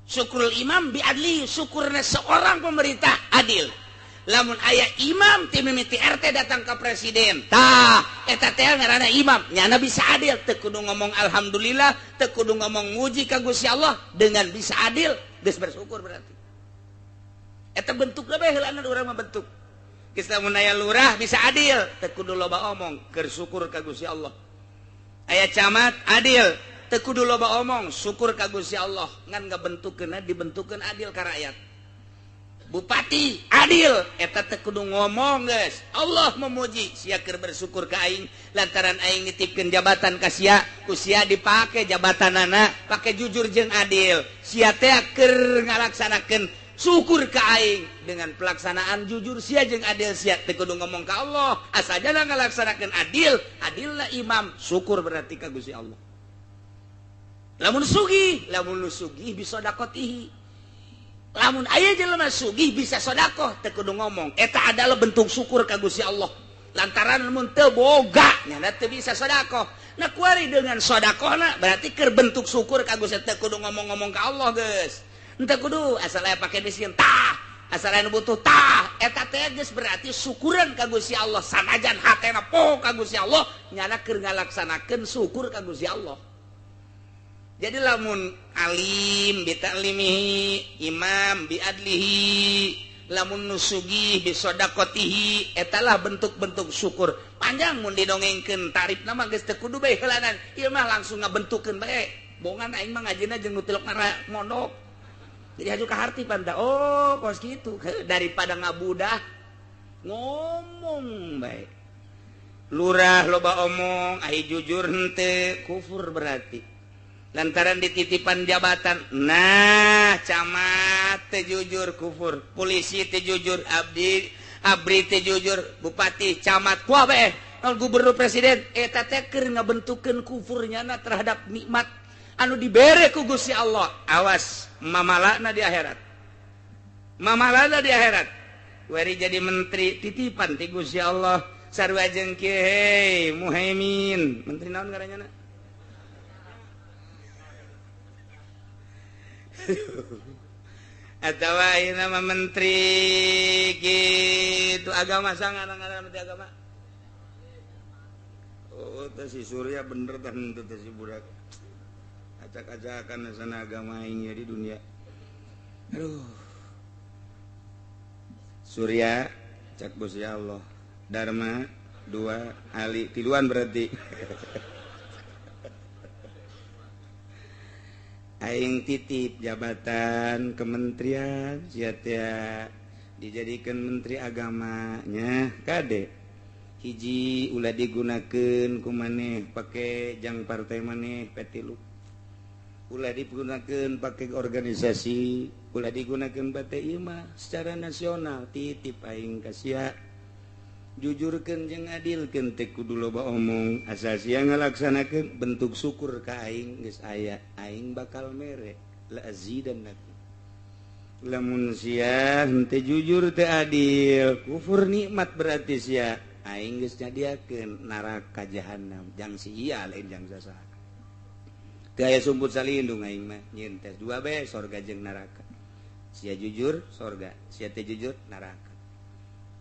syukurul imam biadli syukurna seorang pemerintah adil lamun aya imam ti mimiti RT datang ke presiden tah eta teh ngaranna imam nyana bisa adil teu kudu ngomong alhamdulillah teu kudu ngomong muji ka Gusti Allah dengan bisa adil geus bersyukur berarti eta bentukna bae heulana urang mah bentuk geus lamun aya lurah bisa adil teu kudu loba omong keur syukur ka Gusti Allah aya camat adil teu kudu loba omong syukur ka Gusti Allah ngan ngabentukeunna dibentukeun adil ka rakyat bupati adil eta teu kudu ngomong geus Allah memuji sia keur bersyukur ka aing lantaran aing nitipkeun jabatan ka sia ku sia dipake jabatanana pake jujur jeung adil sia teh keur ngalaksanakeun syukur ka aing dengan pelaksanaan jujur sia jeung adil sia teu kudu ngomong ka Allah asajana ngalaksanakeun adilna imam syukur berarti ka Gusti Allah lamun lu sugih bisa dakotihi lamun aya jelema sugih bisa sedekah teu kudu ngomong eta adalah bentuk syukur ka Gusti Allah lantaran mun teu boga nya teu bisa sedekah nah kuari dengan sedekahna berarti keur bentuk syukur ka Gusti teu kudu ngomong-ngomong ka Allah geus henteu kudu asal aya pake miskin tah asal aya butuh tah eta teh geus berarti syukuran ka Gusti Allah sanajan hatena poho ka Gusti Allah nyana keur ngalaksanakeun syukur ka Gusti Allah. Jadi lamun alim bitalimihi imam biadlihi lamun nusugih bisodakotihi etalah bentuk-bentuk syukur panjang mun didongengkeun tarifna mah geus teu kudu bae heulanan ieu mah langsung ngabentukeun bae bongan aing mah ngajina jeung nu tilok mondok jadi haju kahartipan tah oh kos kitu daripada ngabudah ngomong bae lurah loba omong ai jujur henteu kufur berarti lantaran dititipan jabatan nah camat teh jujur kufur polisi teh jujur abri teh jujur bupati camat kuah bae gubernur presiden eta teh keur ngabentukeun kufurnyana terhadap nikmat anu dibere ku Gusti Allah awas mamalana di akhirat wari jadi menteri titipan ti Gusti Allah sarua jeung kieu hei Muhaimin menteri naon ngaranna atau ini nama menteri gitu agama sangat menteri agama oh itu si Surya bener kan itu si budak acak-acakan sana agama ini di dunia aduh Surya cak bos ya Allah Dharma 2 Ali tiluan berarti aing titip jabatan kementerian sia-tia dijadikan menteri agamanya kade hiji ulah digunakeun ku maneh pake jang partai maneh petilu ulah digunakeun pake organisasi ulah digunakeun bate ieu mah secara nasional titip aing ka sia jujurkeun jeung adilkeun teh kudu loba omong asal sia ngalaksanakeun bentuk syukur ka aing geus aya aing bakal mere la azidannakum lamun sia henteu jujur teu adil kufur nikmat berarti sia aing geus nyadiakeun neraka jahanam jang sia lain jang sasa aya sumput salindung aing mah nyeun tes 2B sorga jeung neraka sia jujur sorga sia teh jujur neraka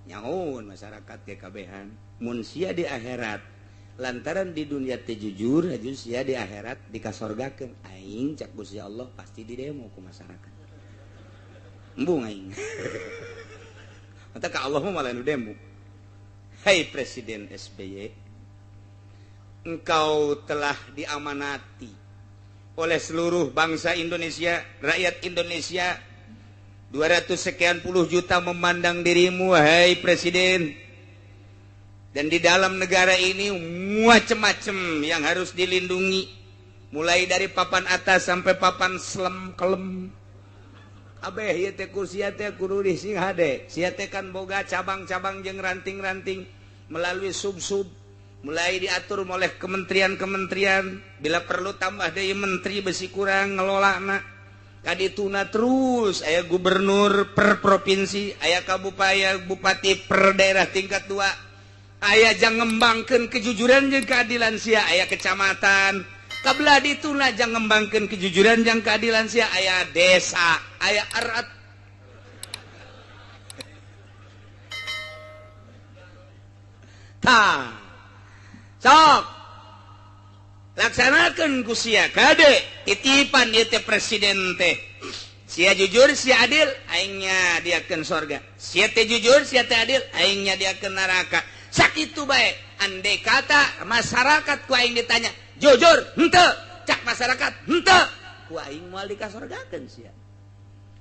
nyahoun masyarakat ge kabehan mun sia di akhirat lantaran di dunia teh jujur aju sia di akhirat dikasorgakeun aing cak Gusti Allah pasti didemo ku masyarakat embung aing mata ka Allah mah malah nu demo. Hai Presiden SBY, engkau telah diamanati oleh seluruh bangsa Indonesia, rakyat Indonesia 200 sekian puluh juta memandang dirimu, hai Presiden. Dan di dalam negara ini macam-macam yang harus dilindungi, mulai dari papan atas sampai papan selem kelem. Abeh ieu teh ku sia teh kudu dising hade. Sia teh kan boga cabang-cabang jeung ranting-ranting melalui sub-sub, mulai diatur oleh kementerian-kementerian. Bila perlu tambah deui menteri besi kurang ngelolana. Kadituna terus aya gubernur per provinsi, aya kabupati, bupati per daerah tingkat 2. Aya jang ngembangkeun kejujuran jeung keadilan sia, aya kecamatan. Kabelah dituna jang ngembangkeun kejujuran jeung keadilan sia, aya desa, aya arat. Tah. Sok. Laksanakeun ku sia kade titipan ieu teh presiden teh. Sia jujur, sia adil, aingnya diakeun sorga. Sia teh jujur, sia teh adil, aingnya diakeun neraka. Sakitu bae. Andai kata masyarakat ku aing ditanya, jujur, henteu, cak masyarakat, henteu, ku aing moal dikasorgakeun sia.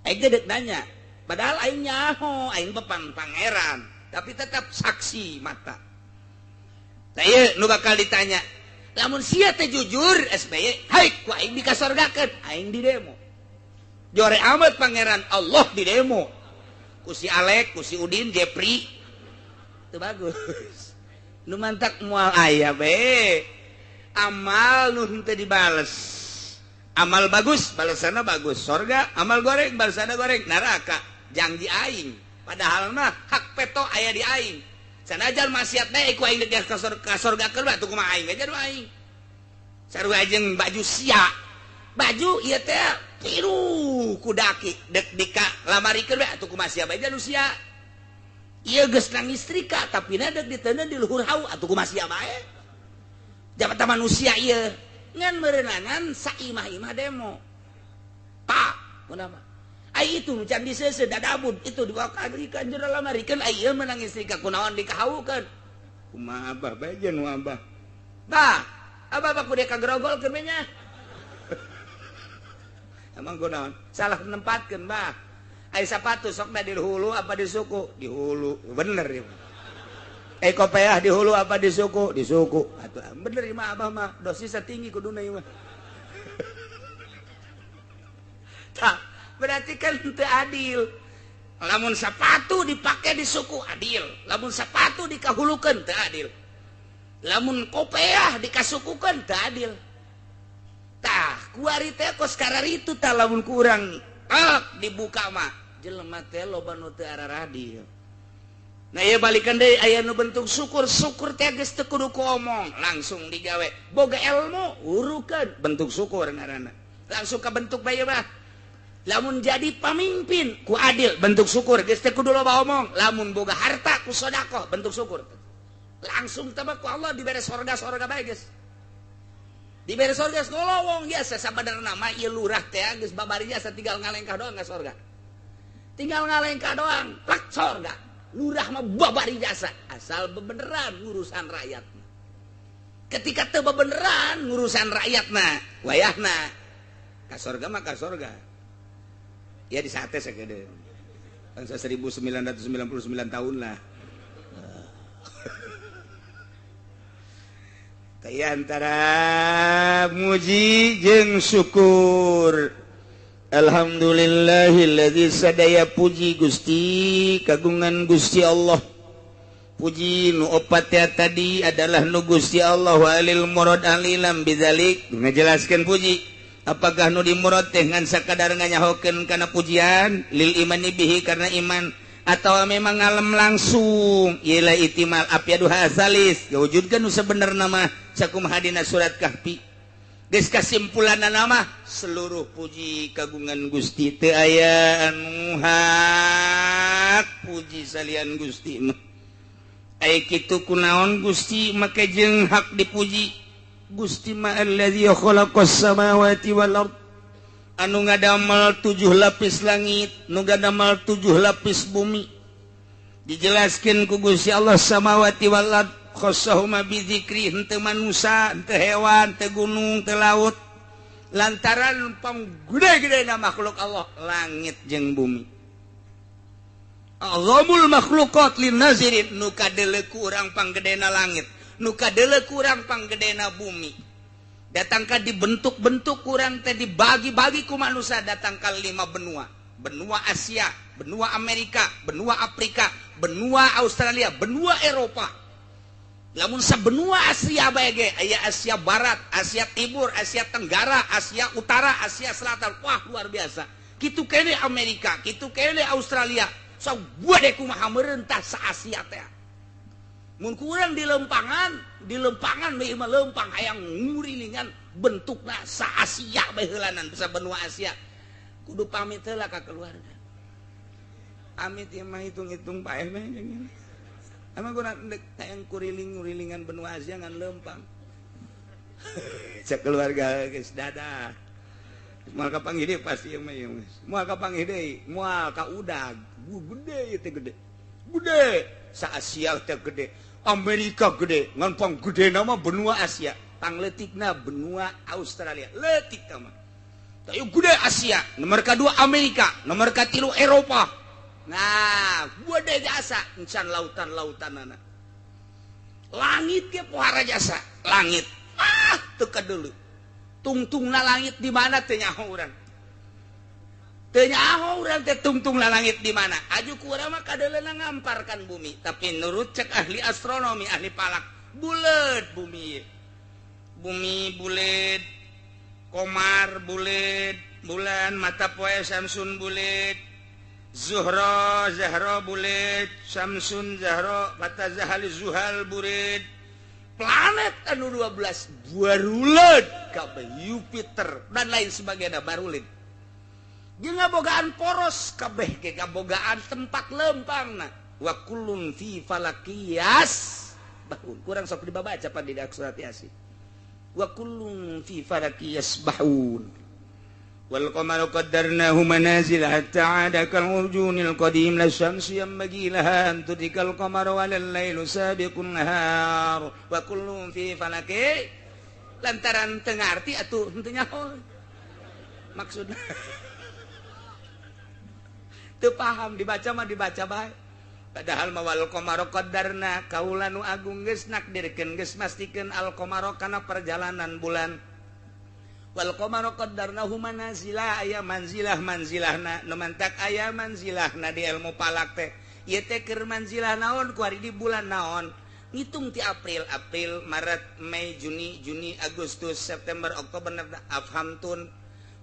Aing gedek nanya, padahal aing nyaho, aing bepan pangeran, tapi tetap saksi mata. Tah ieu nu bakal ditanya, lamun sia teh jujur SBY, hai ku aing dikasorgakeun, aing di demo. Jore amat pangeran Allah di demo. Ku si Alek, ku si Udin, Jepri. Itu bagus. Nu mantak moal aya be. Amal nu henteu dibales. Amal bagus, balasanna bagus. Sorga, amal goreng, balasanna goreng. Neraka, janji aing. Padahal mah hak peto aya di aing. Sanajan maksiat bae ku aing dek ka sorga keur batu kumaha aing aja aing. Sarua jeung baju sia. Baju ieu teh tiru ku daki dek dika lamarikeun bae atuh kumaha sia bae nu sia. Ieu geus nangis trika tapi na dek diteuneuh di luhur hau atuh kumaha sia bae. Jabatan manusia ieu ngan meureunangan saimah-imah demo. Pak, kunaon? Ai itu can diseuseuh dadabun itu dibawa ka Amerika jero lamarikeun ai ieu menangis trika kunaon dikahaukeun. Kumaha abah bae jeung nu abah. Bah, abah ku dia kagrogolkeun we nya. Emang kunaon? Salah nempatkeun, bah. Ai sapatu sokna di hulu apa di suku? Di hulu. Bener ya. Kopiah di hulu apa di suku? Di suku. Atuh bener mah abah mah dosis tinggi kuduna ieu mah. Tah, berarti kan teu adil. Lamun sapatu dipake di suku adil, lamun sapatu dikahulukeun teu adil. Lamun kopiah dikasukukeun teu adil. Tah, kuari teh kos kararitu tah lamun kurang dibuka mah jelema teh loba nu teu araradi. Nah ieu balikeun deui aya nu bentuk syukur, syukur teh geus teu kudu omong, langsung digawe. Boga ilmu urukeun bentuk syukur ngaranna. Langsung ka bentuk bae mah. Lamun jadi pamimpin ku adil bentuk syukur geus teu kudu loba omong. Lamun boga harta ku sedekah bentuk syukur. Langsung teh ku Allah dibere sorga-sorga bae geus. Dibere sorga ngolowong biasa sabenerna mah ieu lurah teh geus babari jasa tinggal ngalengkah doang ka sorga. Tinggal ngalengkah doang plak sorga. Lurah mah babari jasa asal bebeneran ngurusan rakyatna. Ketika teu bebeneran ngurusan rakyatna, wayahna ka sorga mah ka sorga. Ya di sate sagede. Bangsa 1999 tahun lah. Antara muji jeung syukur. Alhamdulillahilladzi sadaya puji Gusti kagungan Gusti Allah. Puji nu opat tadi adalah nu Gusti Allah walil murad alilam bidzalik. Ngajelaskeun puji apakah nu dimurad teh ngan sakadar nganyahokeun kana pujian lil imani bihi karena iman atau memang ngalem langsung ialah itimal apiadu hasalis wujudkeun nu sabenerna mah sakumaha dina surat kahfi geus kasimpulan nama seluruh puji kagungan Gusti teu aya anu hak puji salian Gusti mah aya kitu kunaon Gusti make jeung hak dipuji Gusti ma allazi khalaqas samawati wal ard anu ngadamel 7 lapis langit nu ngadamel 7 lapis bumi dijelaskeun ku Gusti Allah samawati wal ard khossahuma bizikri henteu manusia henteu hewan henteu gunung henteu laut lantaran panggede-gedena makhluk Allah langit jeung bumi Azamul makhluqat lin nazirin nu kadeuleu ku urang panggedena langit nu kadeuleu ku urang panggedena bumi datangkan dibentuk-bentuk kurang teh dibagi-bagi ku manusia datangkan 5 benua benua Asia benua Amerika benua Afrika benua Australia benua Eropa lamun sabenua Asia bae ge aya Asia Barat Asia Timur Asia Tenggara Asia Utara Asia Selatan wah luar biasa kitu kene Amerika kitu kene Australia so gua deh kumaha meureuntah sa Asia teh mun kurang di lempangan bae mah lempang hayang ngurilingan bentukna sa Asia bae heulanan sa benua Asia kudu pamit heula ka keluarga amit ieu mah hitung-hitung paeh bae jeung ama guna ndek hayang kuriling-ngurilingan benua Asia ngan lempang cek keluarga geus dadah moal ka panggih pasti ieu mah ieu moal ka panggih deui moal ka udag gede teh gede sa Asia teh gede Amerika gede ngan panggedena mah benua Asia pangleutikna benua Australia leutik mah teu gede Asia nomor kedua Amerika nomor katilu Eropa nah gede jasa encan lautan-lautanana langit ge pohara jasa langit teu kadeuleu tungtungna langit di mana teu nyaho urang teu nyaho urang teh tungtungna langit di mana aju ku urang mah kadeleuna ngamparkan bumi tapi nurut cek ahli astronomi ahli falak bulet bumi bulet komar bulet bulan mata poe Samsun bulet Zuhra Zahra bulet Samsun Zahra mata Zahal Zuhal bulet planet anu 12 barulet kabeh Jupiter dan lain sebagainya barulet jeung ngabogaan poros kabeh ge ngabogaan tempat lempangna wa kullun fi falakiyas bahun kurang sok dibaca pan di surat Yasin wa kullun fi falakiyas bahun wal qamaru qaddarnahu manazil hatta 'ada kal urjunil qadim la syamsu yanbaghi laha an tudrikal qamara walal lailu sabiqun nahar wa kullun fi falaki lantaran teu ngarti atuh henteu nyaho maksudna teu paham dibaca mah dibaca bae padahal mawal qamara qaddarna kaula nu agung geus nakdirkeun geus mastikeun al qamara kana perjalanan bulan wal qamara qaddarnahu manazila aya manzilahna nu mantak aya manzilahna di ilmu falak teh ieu teh keur manzilah naon ku ari di bulan naon ngitung ti April Maret Mei Juni Agustus September Oktober afhamtun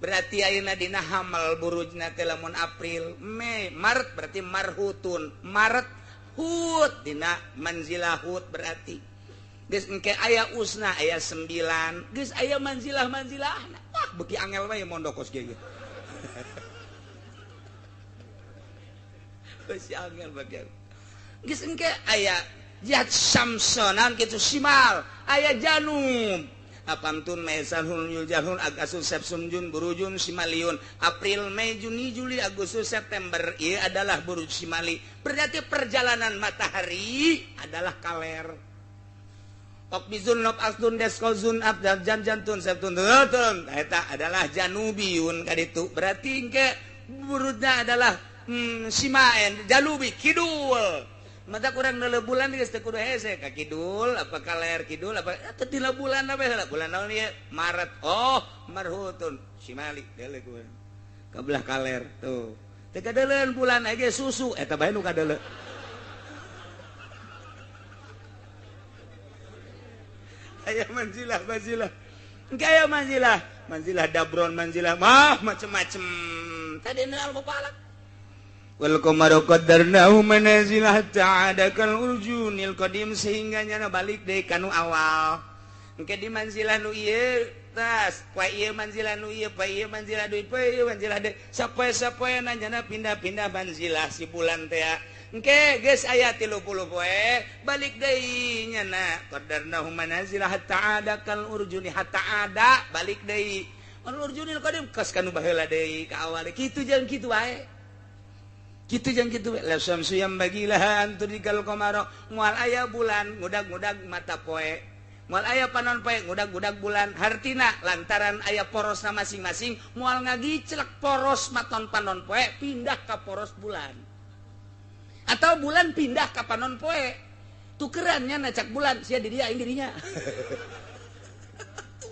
berarti ayeuna dina hamal burujna teh lamun April Mei Maret berarti marhutun Maret hut dina manzilah hut berarti geus engke aya usna aya 9 geus aya manzilahna wah beuki angel wae mondokos ge geus angel bagian geus engke aya jihad samsonan kitu simal aya janum apantun mesanhun yuljahun agasus sepsumjun burujun simaliun April Mei Juni Juli Agustus September ieu adalah buruj simali berarti perjalanan matahari adalah kaler okbizun nop asdun deskozun abdal janjantun septun tun eta adalah janubiyun kaditu berarti engke burujna adalah simaen janubi kidul mata kurang neuleuh bulan geus teu kudu hese ka kidul apa kaler kidul apa teu dina bulan apa heula bulan naon ieu Maret oh marhutun simali deuleuh ku kabelah kaler tuh teu kadeuleuan bulan age susu eta bae nu kadeuleuh aya manzilah engke aya manzilah dabron manzilah mah macem-macem tadi neul mupalak wal qamaru qaddarnahu manazil hatta 'ada kal urjunil qadim sehingga nyana balik deui kanu awal engke di manzilah nu ieu tas poe ieu manzilah nu ieu poe ieu manzilah deui poe ieu manzilah deui sapoe-sapoe nanyana pindah-pindah manzilah si bulan teh engke geus aya 30 poe balik deui nyana qadarnahu manazilah hatta ada kal urjuni hatta ada balik deui urjunil qadim kas kanu baheula deui ka awal kitu jeung kitu wae kitu jeung kitu la syamsu yang bagilah anturikal qamara moal aya bulan ngudag-ngudag mata poe moal aya panon poe ngudag-ngudag bulan hartina lantaran aya porosna masing-masing moal ngagiclek poros maton panon poe pindah ka poros bulan atau bulan pindah ka panon poe tukerannya nacak bulan sia diri aing dirinya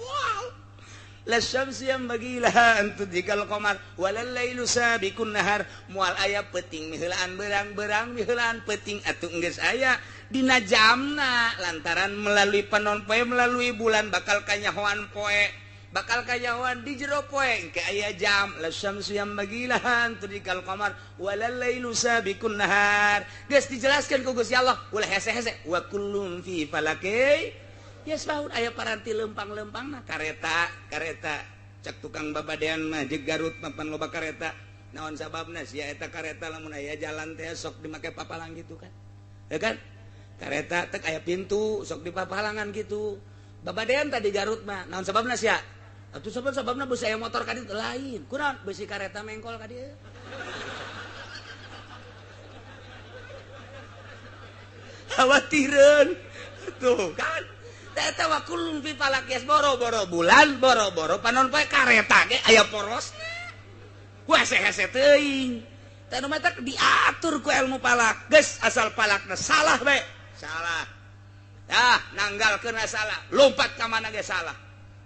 wow la syamsu yang bagilah anturikal qamar walal lailu sabiqun nahar moal aya peuting miheulaan berang-berang miheulaan peuting atuh geus aya dina jamna lantaran melalui panon poe melalui bulan bakal kanyahoan poe bakal kanyahoan di jero poe engke aya jam la syamsu yang bagilah anturikal qamar walal lailu sabiqun nahar geus dijelaskeun ku Gusti Allah ulah hese-hese wa kullun fi falaki yasbahun aya paranti lempang-lempangna kareta cek tukang babadean mah jeung Garut mapan loba kareta naon sababna sia eta kareta lamun aya jalan teh sok dimake papalang gitu kan ya kan kareta tek aya pintu sok dipapalangan gitu babadean tadi Garut mah naon sababna sia atuh sababna beusi aya motor ka ditu lain kunaon beusi kareta mengkol ka dieu khawatireun tuh kan eta wa kullun fi falakias boro-boro bulan boro-boro panon poe kareta ge aya porosna hese-hese teuing tanu mah diatur ku ilmu palak geus asal palakna salah we salah nanggalkeun salah lompat ka mana ge salah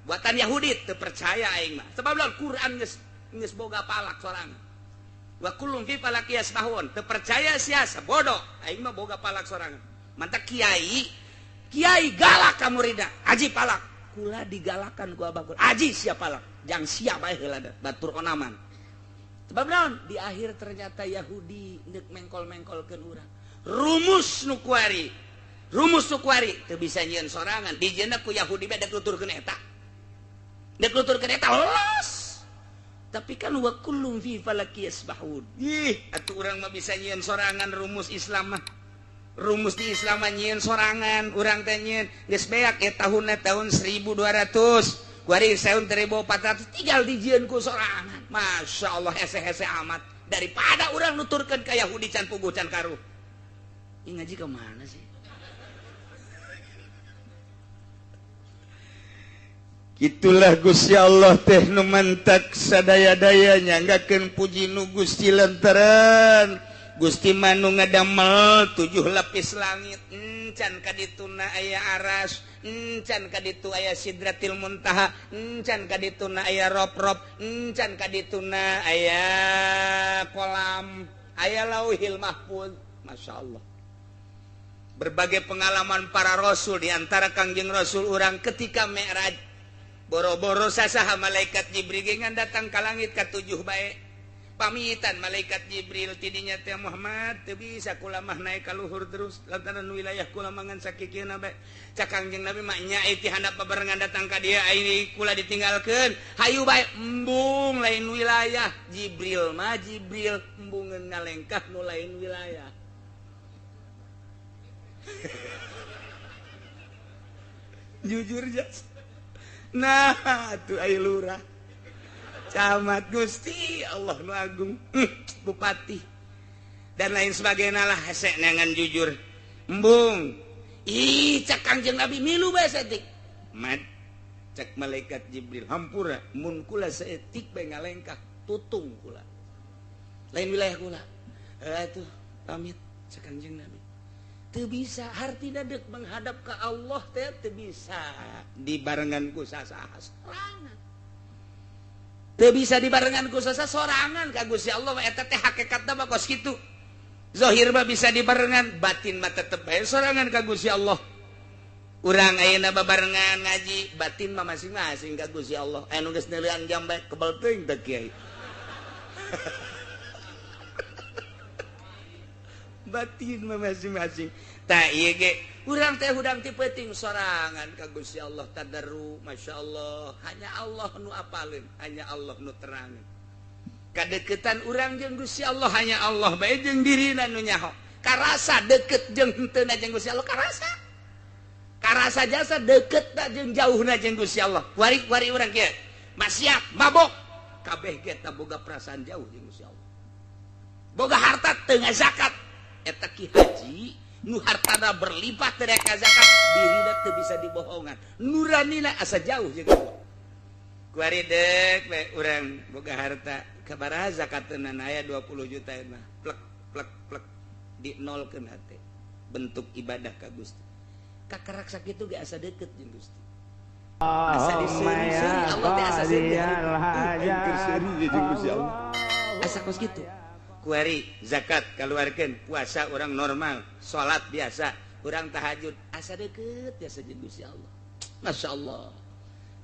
buatan Yahudi teu percaya aing mah sebab Al-Qur'an geus boga palak sorangan wa kullun fi falakias mahun teu percaya sia bodoh aing mah boga palak sorangan mantap Kiai galak ka muridna, aji palak. Kula digalakan ku abah kula. Aji sia palak, jang sia bae heula batur onaman. Sebab naon? Di akhir ternyata Yahudi neuk mengkol-mengkolkeun urang. Rumus nu kuari teu bisa nyieun sorangan. Dijieunna ku Yahudi bae dek nuturkeun eta. Dek nuturkeun eta los. Tapi kan wa kullum fi falaki yasbahun. Atuh urang mah bisa nyieun sorangan rumus Islam mah. Rumus di Islam nyieun sorangan urang teh nyieun geus beak tahunna tahun 1200 kuari tahun 1400 tinggal dijieun ku sorangan Masya Allah hese-hese amat daripada urang nuturkeun ka Yahudi can puguh can karuh ini ngaji ke mana sih Itulah Gusti Allah teh nu mantak sadaya-dayanya nggakeun puji nu Gusti lantaran Gusti manu ngadamel 7 lapis langit encan kadituna aya aras encan kaditu aya sidratil muntaha encan kadituna aya rob-rob encan kadituna aya kolam aya lauhil mahfuz Masya Allah berbagai pengalaman para rasul diantara Kangjeng Rasul urang ketika Mi'raj boro-boro sasaha malaikat Jibril ngan datang ka langit ka 7 bae pamitan malaikat Jibril tidinya teh Muhammad teu bisa kula mah naik ka luhur terus lantaran wilayah kula mangan sakikieuna bae cak Kangjeng Nabi mah nyai ti handap babarengan datang ka dieu ai kula ditinggalkeun hayu bae embung lain wilayah Jibril mah Jibril embungeun ngalengkah nu lain wilayah jujur jas nah tuh ai lurah camat Gusti Allah nu agung bupati dan lain sebagainya lah hese nangan jujur embung cak Kangjeng Nabi milu bae saeutik mat cak malaikat Jibril hampura mun kula saeutik bae ngalengkah tutung kula lain wilayah kula atuh pamit cak Kangjeng Nabi teu bisa hartina deuk menghadap ka Allah teh teu bisa dibarengan ku sasaha sorangan teu bisa dibarengan ku sasaha sorangan ka Gusti Allah eta teh hakikatna mah kos kitu zahir mah bisa dibarengan batin mah tetep bae sorangan ka Gusti Allah urang ayeuna babarengan ngaji batin mah masing-masing ka Gusti Allah anu geus neuleuan jam bae kebal teuing teh kiai batin masing-masing tak ieu ge urang teh hudang ti penting sorangan ka Gusti Allah tadaru masyaallah hanya Allah nu apaleun hanya Allah nu terangin kadeketan urang jeung Gusti Allah hanya Allah bae jeung dirina nu nyaho karasa deket jeung henteu jeung Gusti Allah karasa jasa deket jeung jauhna jeung Gusti Allah wari urang kieu maksiat mabok kabeh ge boga perasaan jauh jeung Gusti Allah boga harta teu ngazakat eta ki haji nu hartana berlipat teu ka zakat dirina teu bisa dibohongan nuranina asa jauh jeung Allah kuari deuk we urang boga harta kabaraha zakatna aya 20 juta mah plek plek plek dinolkeun hate bentuk ibadah ka Gusti kakarak sakitu ge asa deukeut jeung Gusti asa diseri Allah teh asa seri jeung Gusti Allah asa kos kitu kuari zakat kaluarkeun puasa orang normal salat biasa urang tahajud asa deukeut biasa jeung Gusti Allah masyaallah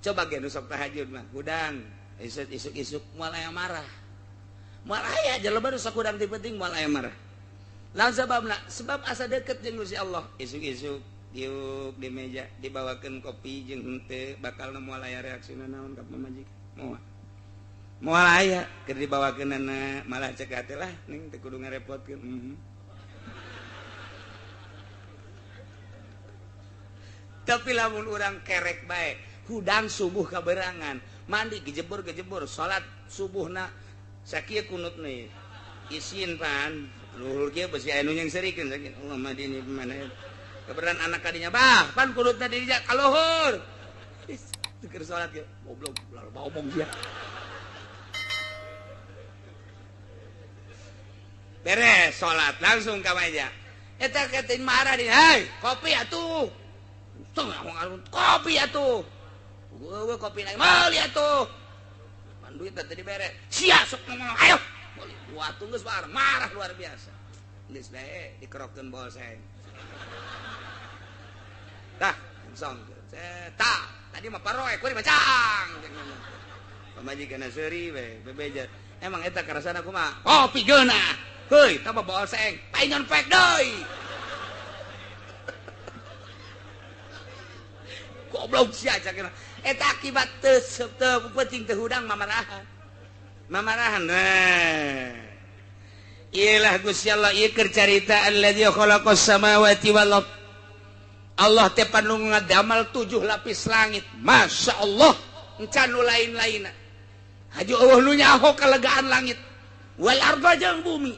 coba ge nu sok tahajud mah hudang isuk-isuk moal aya marah moal aya jelema nu sok hudang ti penting moal aya marah lawan sababna sebab asa deukeut jeung Gusti Allah isuk-isuk diuk di meja dibawakeun kopi jeung henteu bakal moal aya reaksina naon ka pamajikan moal aya keur dibawakeunana malah cek ate lah ning teu kudu ngarepotkeun tapi lamun urang kerek bae hudang subuh kaberangan mandi gejebur salat subuhna sakieu kunutna isin pan luhur kieu besi anu yang serikeun sakieu Allah madini mana keberan anak kadinya bah pan kunutna di dinya ka luhur keur salat kieu goblok loba omong dia beres salat langsung ka meja eta ketin marah di hei kopi atuh kopi atuh gue kopi lagi mal ya tuh duit tadi beres sia sok ngomong ayo gua tunggu sebentar marah luar biasa geus bae dikerokeun bol seng tah song tah tadi mah paroe kuring mah caang pamajikanna seuri we bebeja emang eta karasana kumaha kopi geuna heuy tambah bol seng paingan pek deui goblok sia cakena eta akibat teu penting teu hudang mamarahan nah iyalah Gusti Allah ieu keur carita alladzi khalaqas samawati wal ard Allah teh panu ngadamel 7 lapis langit masyaallah encan nu lain-lainna haji Allah nu nyaho kalegaan langit wal arda jeung bumi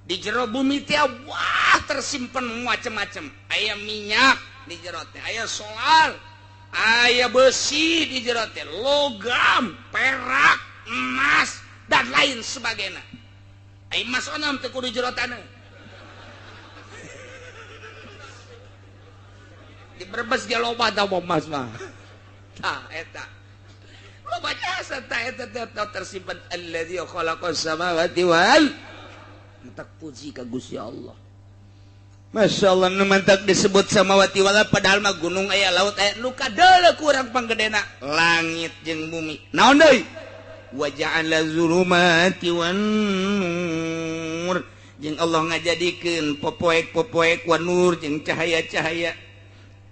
di jero bumi teh wah tersimpen macam-macam aya minyak di jero teh aya solar aya besi di jero teh logam perak emas dan lain sebagainya aya emas onom teh kudu jero taneuh di Brebes ge loba tah emas mah tah eta loba jasa tah eta tersimpan allazi khalaqas samawati wal tak puji ka Gusti Allah Masya Allah nu mantak disebut samawati wal padahal mah gunung aya laut aya nu kadeuleu kurang panggedena langit jeung bumi naon deui wa ja'ala zulumati wan nur jeung Allah ngajadikeun popoek-popoek wan nur jeung cahaya-cahaya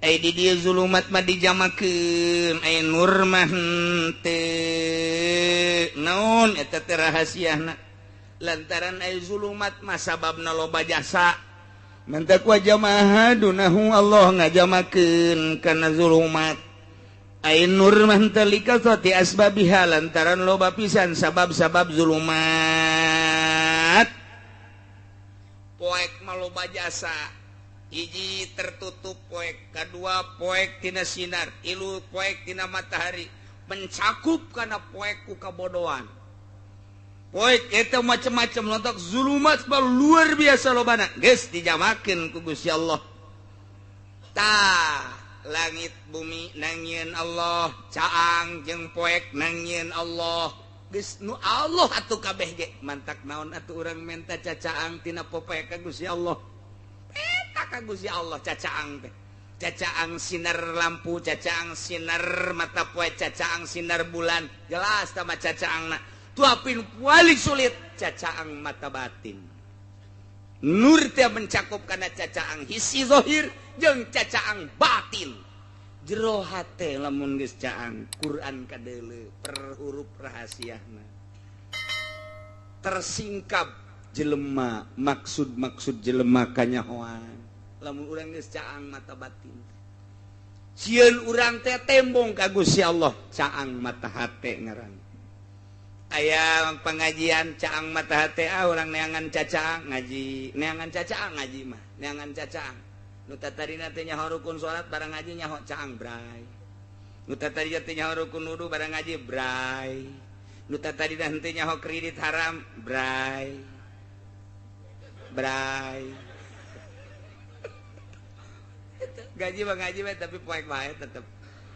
aya di dieu zulumat mah dijamakeun aya nur mah teu naon eta teh rahasiana lantaran aya zulumat mah sababna loba jasa mantak wa jamaah dunahu Allah ngajamakeun kana zulumat aya nur mah teu likasati asbabiha lantaran loba pisan sabab-sabab zulumat poek mah loba jasa hiji tertutup poek kadua poek tina sinar ilu poek tina matahari mencakup kana poek ku kabodohan poek eta macam-macam lontok zulumat luar biasa lobana geus dijamakeun ku Gusti Allah tah langit bumi nangieun Allah caang jeung poek nangieun Allah geus nu Allah atuh kabeh ge mantak naon atuh urang menta cacaang tina popoek ka Gusti Allah eta ka Gusti Allah cacaang teh cacaang sinar lampu cacaang sinar mata poe cacaang sinar bulan jelas tah cacaangna tuapin paling sulit cacaang mata batin Nur teh mencakup kana cacaang hisi zahir jeung cacaang batin. Jero hate lamun geus caang Quran kadeuleu per huruf rahasiana. Tersingkap jelema maksud-maksud jelema kanyahoan. Lamun urang geus caang mata batin. Sieun urang teh tembong ka Gusti Allah caang mata hate ngaran. Aya pengajian caang mata hate urang neangan cacaang ngaji, neangan cacaang ngaji mah, neangan cacaang. Nu tatarina teh nyaho rukun salat barang ngaji nyaho caang bray. Nu tatarina teh nyaho rukun wudu barang ngaji bray. Nu tatarina teh nyaho kredit haram bray. Bray. Gaji mah ngaji we tapi poek bae tetep.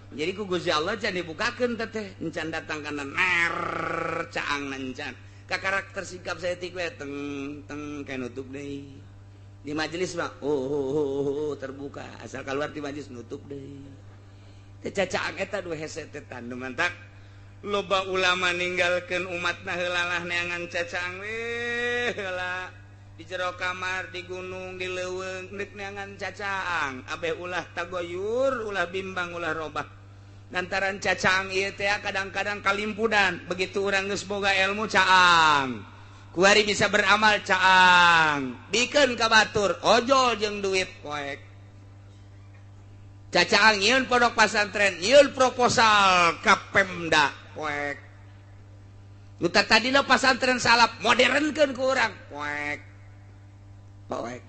Jadi ku Gusti Allah can dibukakeun teh encan datang kana ner caang encan. Ka karakter sikap saeutik we teng teng kae nutup deui. Di majelis mah terbuka asal keluar di majelis nutup deui. Teh cacaang eta dua hese teh tandu mantak. Loba ulama ninggalkeun umatna heula lah neangan cacaang we heula. Di jero kamar, di gunung, di leuweung neuk neangan cacaang. Abeh ulah tagoyur, ulah bimbang, ulah robah. Lantaran cacaang ieu teh kadang-kadang kalimpudan. Begitu urang geus boga ilmu caang. Kuari bisa beramal caang. Bikeun ka batur, ojol jeung duit poek. Cacaang nyieun pondok pasantren, nyieun proposal ka Pemda poek. Nu tadina pasantren salap modernkeun ku urang poek. Poek.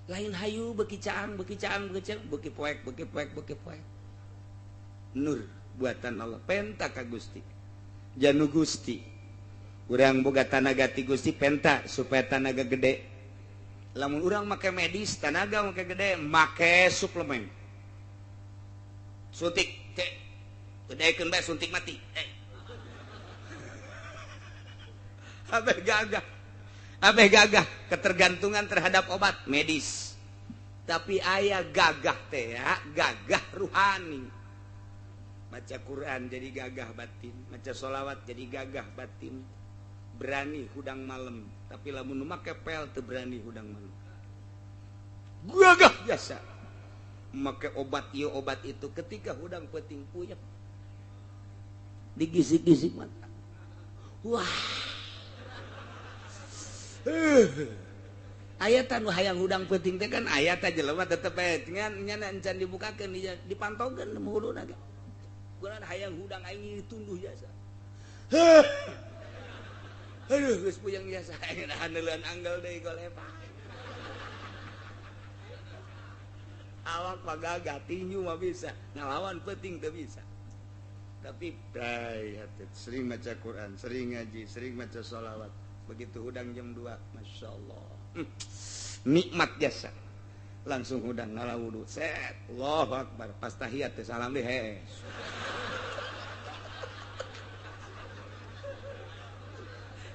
Lain hayu beuki caang, beuki caang, beuki poek, beuki poek, beuki poek. Nur buatan Allah, penta ka Gusti. Janu Gusti. Urang boga tanaga ti Gusti penta supaya tanaga gede. Lamun urang make medis tanaga make gede, make suplemen. Suntik, teh. Gedekeun bae suntik mati. Abeh gagah ketergantungan terhadap obat medis. Tapi aya gagah teh ya, gagah ruhani. Baca Quran jadi gagah batin, baca sholawat jadi gagah batin. Berani hudang malam, tapi lamun nu make pel teu berani hudang malam. Gagah biasa. Make obat ieu obat itu ketika hudang peuting puyeuh. Digisik-gisik mata. Wah. Aya tanu hayang hudang peuting teh kan aya teh jelema tetep bae nya encan dibukakeun dipantaukeun huduna ge. Kunaon hayang hudang aing tunduh jasa. Aduh, geus puyeng biasa. Handeuleun anggal deui golepa. Awak mah gagah, tinju mah bisa. Ngalawan peuting teu bisa. Tapi sering baca Quran, sering ngaji, sering baca sholawat. Begitu hudang jam 2, Masya Allah. Nikmat jasa. Langsung hudang ngala wudu. Set, Allahu Akbar. Pas tahiyat teh salam deh.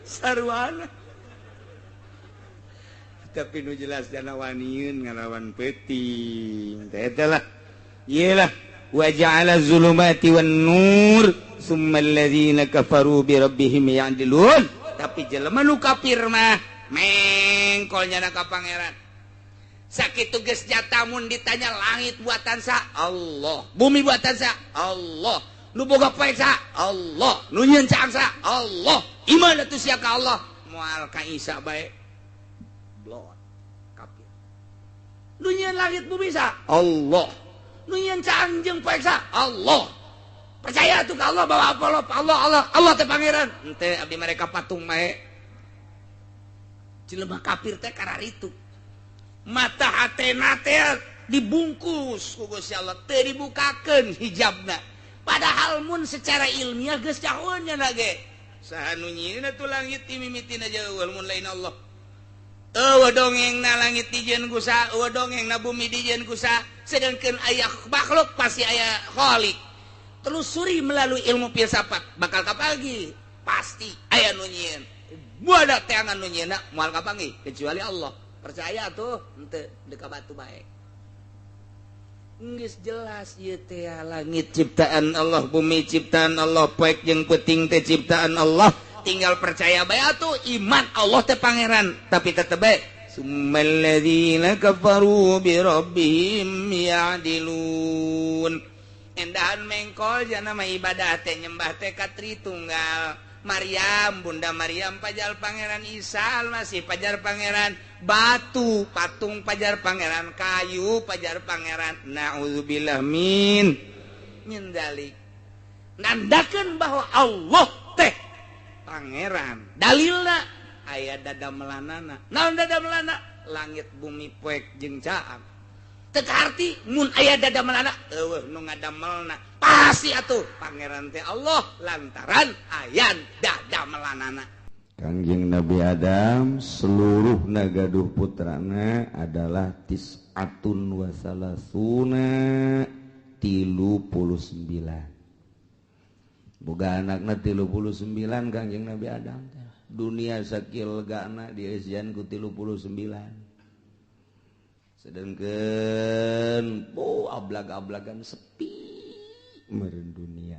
Sarwana. Tapi nu jelas dana waniun ngalawan peuting. Eta lah. Iyalah wa ja'ala zulumati wan nur summa alladziina kafaru bi rabbihim ya'dilun. Tapi jelema nu kafir mah mengkol nyana ka pangeran. Sakitu geus jata mun ditanya langit buatan sa Allah, bumi buatan sa Allah. Nu boga poe sa Allah, nu nyieun caang sa Allah. Iman atuh sia ka Allah, moal ka Isa bae. Blot kafir. Nu nyieun langit bumi sa Allah. Nu nyieun caang jeung poe sa Allah. Percaya atuh ka Allah bahwa Allah teh pangeran. Henteu abdi mereka patung bae. Jelema kafir teh kararitu. Mata hatena teh dibungkus ku Gusti Allah, teu dibukakeun hijabna. Padahal mun secara ilmiah geus cahoan nya ge. Saha nu nyieun atuh langit ti mimitina jeueul mun lain Allah. Eueuh dongengna langit dijieun ku sa, eueuh dongengna bumi dijieun ku sa, sedengkeun aya makhluk pasti aya khaliq. Telusuri melalui ilmu filsafat bakal kapanggih pasti aya nu nyieun. Buada teh angan nu nyieunna moal kapanggih kecuali Allah. Percaya tuh henteu deuk ka batu bae. Geus jelas ieu teh langit ciptaan Allah, bumi ciptaan Allah, poek jeung peuting teh ciptaan Allah. tinggal percaya bae atuh iman Allah teh pangeran tapi tetep bae summal ladzina kafaru bi rabbihim ya'dilun endahan mengkol jana mah ibadah teh nyembah teh ka Tritunggal Maryam Bunda Maryam pajal pangeran Isa masih pajar pangeran batu patung pajar pangeran kayu pajar pangeran naudzubillah min dalik nandakeun bahwa Allah teh pangeran dalilna aya dada melanana naon dada melana langit bumi poek jeung caam teu arti mun aya dada melana eueuh nu ngadamelna pasti atuh pangeran teh Allah lantaran aya dada melanana. Kangjeng Nabi Adam seluruh nagaduh putrana adalah tis'atun wa salasuna 39 boga anakna 39 Kangjeng Nabi Adam dunia sakil legana diesian ku 39 sedangkeun ablag-ablagan sepi meureun dunia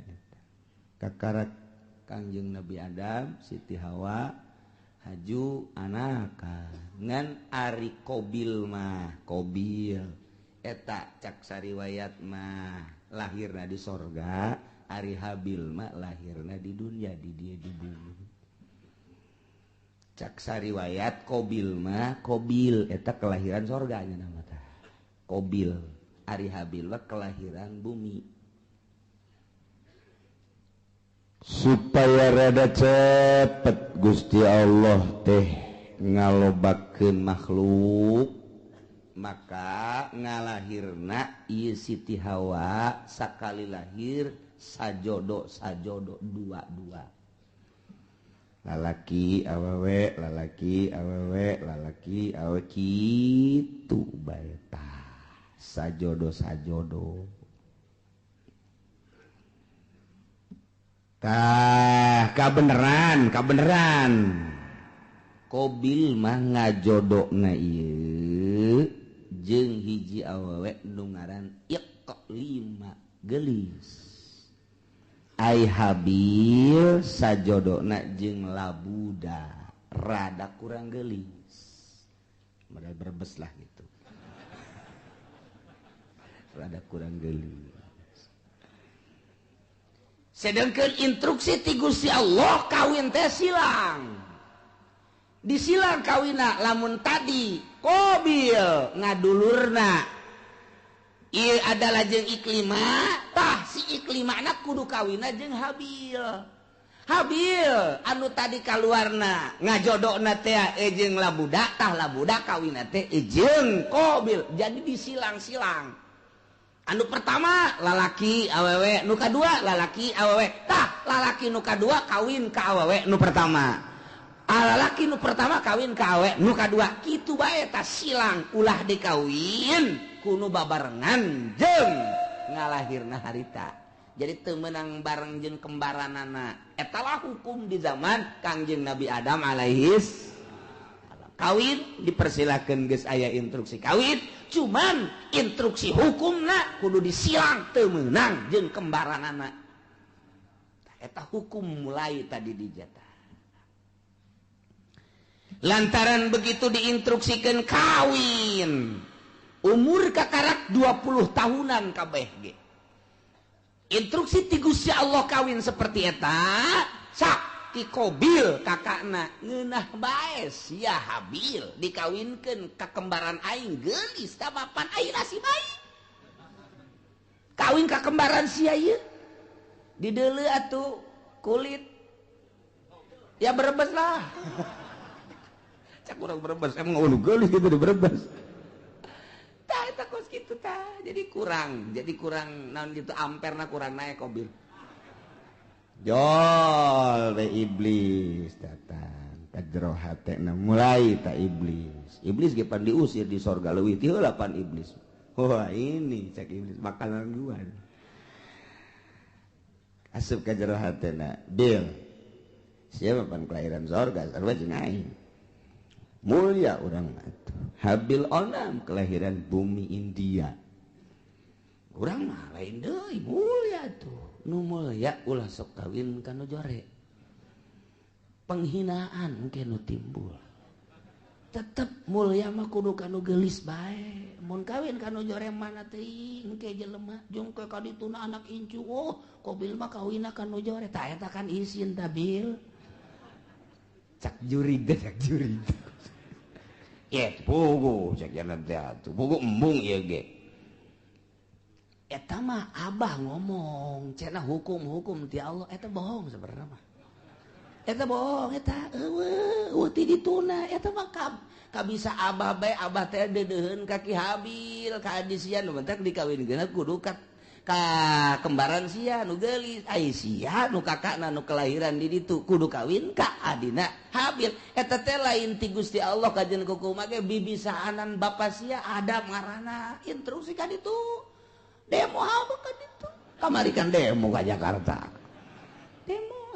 kakarak Kangjeng Nabi Adam Siti Hawa haju anaka ngan ari Qabil mah Qabil eta cak sariwayat mah lahirna di sorga ari Habil mah lahirna di dunia di dia di bumi cak sariwayat Qabil mah Qabil eta kelahiran sorganya nama tah Qabil ari Habil mah kelahiran bumi supaya rada cepet Gusti Allah teh ngalobakeun makhluk maka ngalahirna ieu Siti Hawa sakali lahir sajodo dua lalaki awewe lalaki awewe kitu bae tah sajodo kabeneran Qabil mah ngajodokna ieu jeung hiji awewe nu ngaran Iqlima gelis ai Habil sajodona jeung Labuda rada kurang gelis modal berbes lah gitu rada kurang gelis sedangkan instruksi ti Gusti Allah kawin teh silang disilang kawina lamun tadi Qabil ngadulurna ieu adalah jeung Iklima tah si Iklima anak kudu kawina jeung Habil anu tadi kaluarna ngajodokna teh jeung Labuda tah Labuda kawina teh jeung Qabil jadi disilang-silang anu pertama lalaki awewe nu kadua lalaki awewe tah lalaki nu kadua kawin ka awewe nu pertama lalaki nu pertama kawin ka awewe nu kadua kitu bae tah silang ulah dikawin kudu babarengan jeung ngalahirna harita jadi teu meunang bareng jeung kembaranana eta lah hukum di zaman Kangjeng Nabi Adam alaihis kawin dipersilakeun geus aya instruksi kawin cuman instruksi hukumna kudu disilang teu meunang jeung kembaranana eta hukum mulai tadi dijatah lantaran begitu diinstruksikeun kawin umur kakarak 20 tahunan kabeh ge instruksi ti Gusti Allah kawin seperti eta sak ti Qabil kakakna ngeunah bae sia Habil dikawinkeun ka kembaran aing geulis ka papan aing nasi bae kawin ka kembaran sia ieu dideuleu atuh kulit ya berebes lah cak urang berebes emang anu geulis kitu berebes tah eta kos kitu tah jadi kurang naon gitu amperna kurang naik Qabil jol be iblis datang ka jero hatena mulai ta iblis ge pan diusir di sorga leuwih ti heula pan iblis wah ini cak iblis makanan gua asup ka jero hatena bil siapa pan kelahiran sorga sarua jeung aing mulia urang atuh Habil onam kelahiran bumi India urang mah lain deui mulia tuh nu mulia ulah sok kawin kana jore penghinaan mungkin timbul tetep mulia mah kudu kanu geulis bae mun kawin kanu jorem mana teuing engke jelema jeung ke kadituna anak incu kobil mah kawinna kanu jore tah eta kan isin tabil cak jurid ya pugu cak jalan teh atuh pugu embung ieu ge eta mah abah ngomong cenah hukum ti Allah eta bohong sebenarnya mah eta bohong eta eueuh ti dituna eta mah kabisa abah bae abah teh dedeuheun ka Ki Habil ka adi sia nu mentek dikawinkeun kudu ka kembaran sia nu geulis ai sia nu kakakna nu kelahiran di ditu kudu kawin ka adina Habil eta teh lain ti Gusti Allah kajen kukumaha ge bibisaanan bapa sia Adam ngaranna instruksi ka ditu demo apa ka ditu kamari kan demo ka Jakarta demo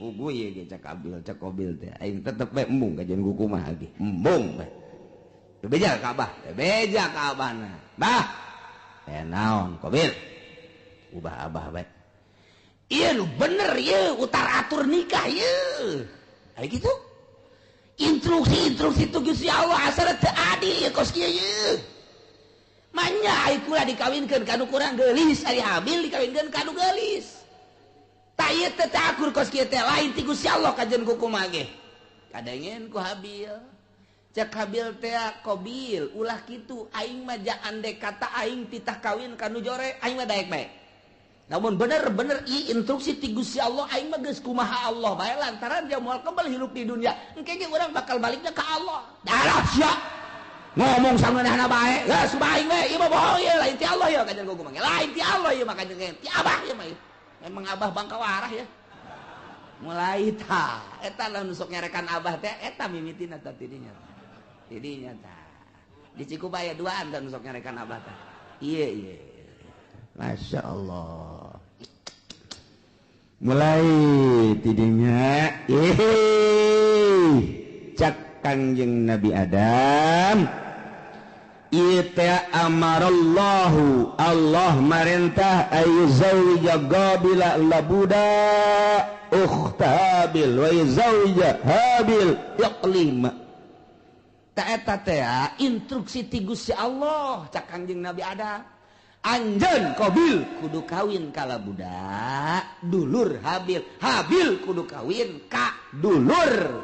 pugu ye ge cak Kobil teh aing tetep bae embung kajian kukumaha ge embung bae beja ka abahna bah naon Kobil ubah abah bae ieu nu bener ieu utar atur nikah ieu aya kitu instruksi tu Gusti Allah asal teu adil ieu kos kieu ieu manya ai kula dikawinkeun kanu kurang geulis ari Habil dikawinkeun kanu geulis ieu teh akur kos kieu teh lain ti Gusti Allah kajen kukumaha ge kadengen ku Habil cek Habil teh Kobil ulah kitu aing mah jaan dek kata aing titah kawin kanu jore aing mah daek bae namun bener ieu instruksi ti Gusti Allah aing mah geus kumaha Allah bae lantaran dia moal kembali hidup di dunia engke ge urang bakal baliknya ka Allah darah sia ngomong sangeunahna bae geus bae ieu mah bohong ieu lain ti Allah ieu kajen kukumaha ge lain ti Allah ieu mah kajen ti Abah ieu mah memang Abah bangka warah ya mulai tah eta lamun sok nyerekan Abah teh eta mimitina tah tidinya tah di Cikubaya duaan tah sok nyerekan Abah teh iya Masya Allah mulai tidinya cak Kangjeng Nabi Adam ita amarallahu Allah marintah ayuzawija Qabila labuda ukhtabil wa yuzawija Habil yaqlima ta eta teh instruksi ti Gusti Allah cak Kangjeng Nabi Adam anjeun Qabil kudu kawin ka labuda dulur Habil kudu kawin ka dulur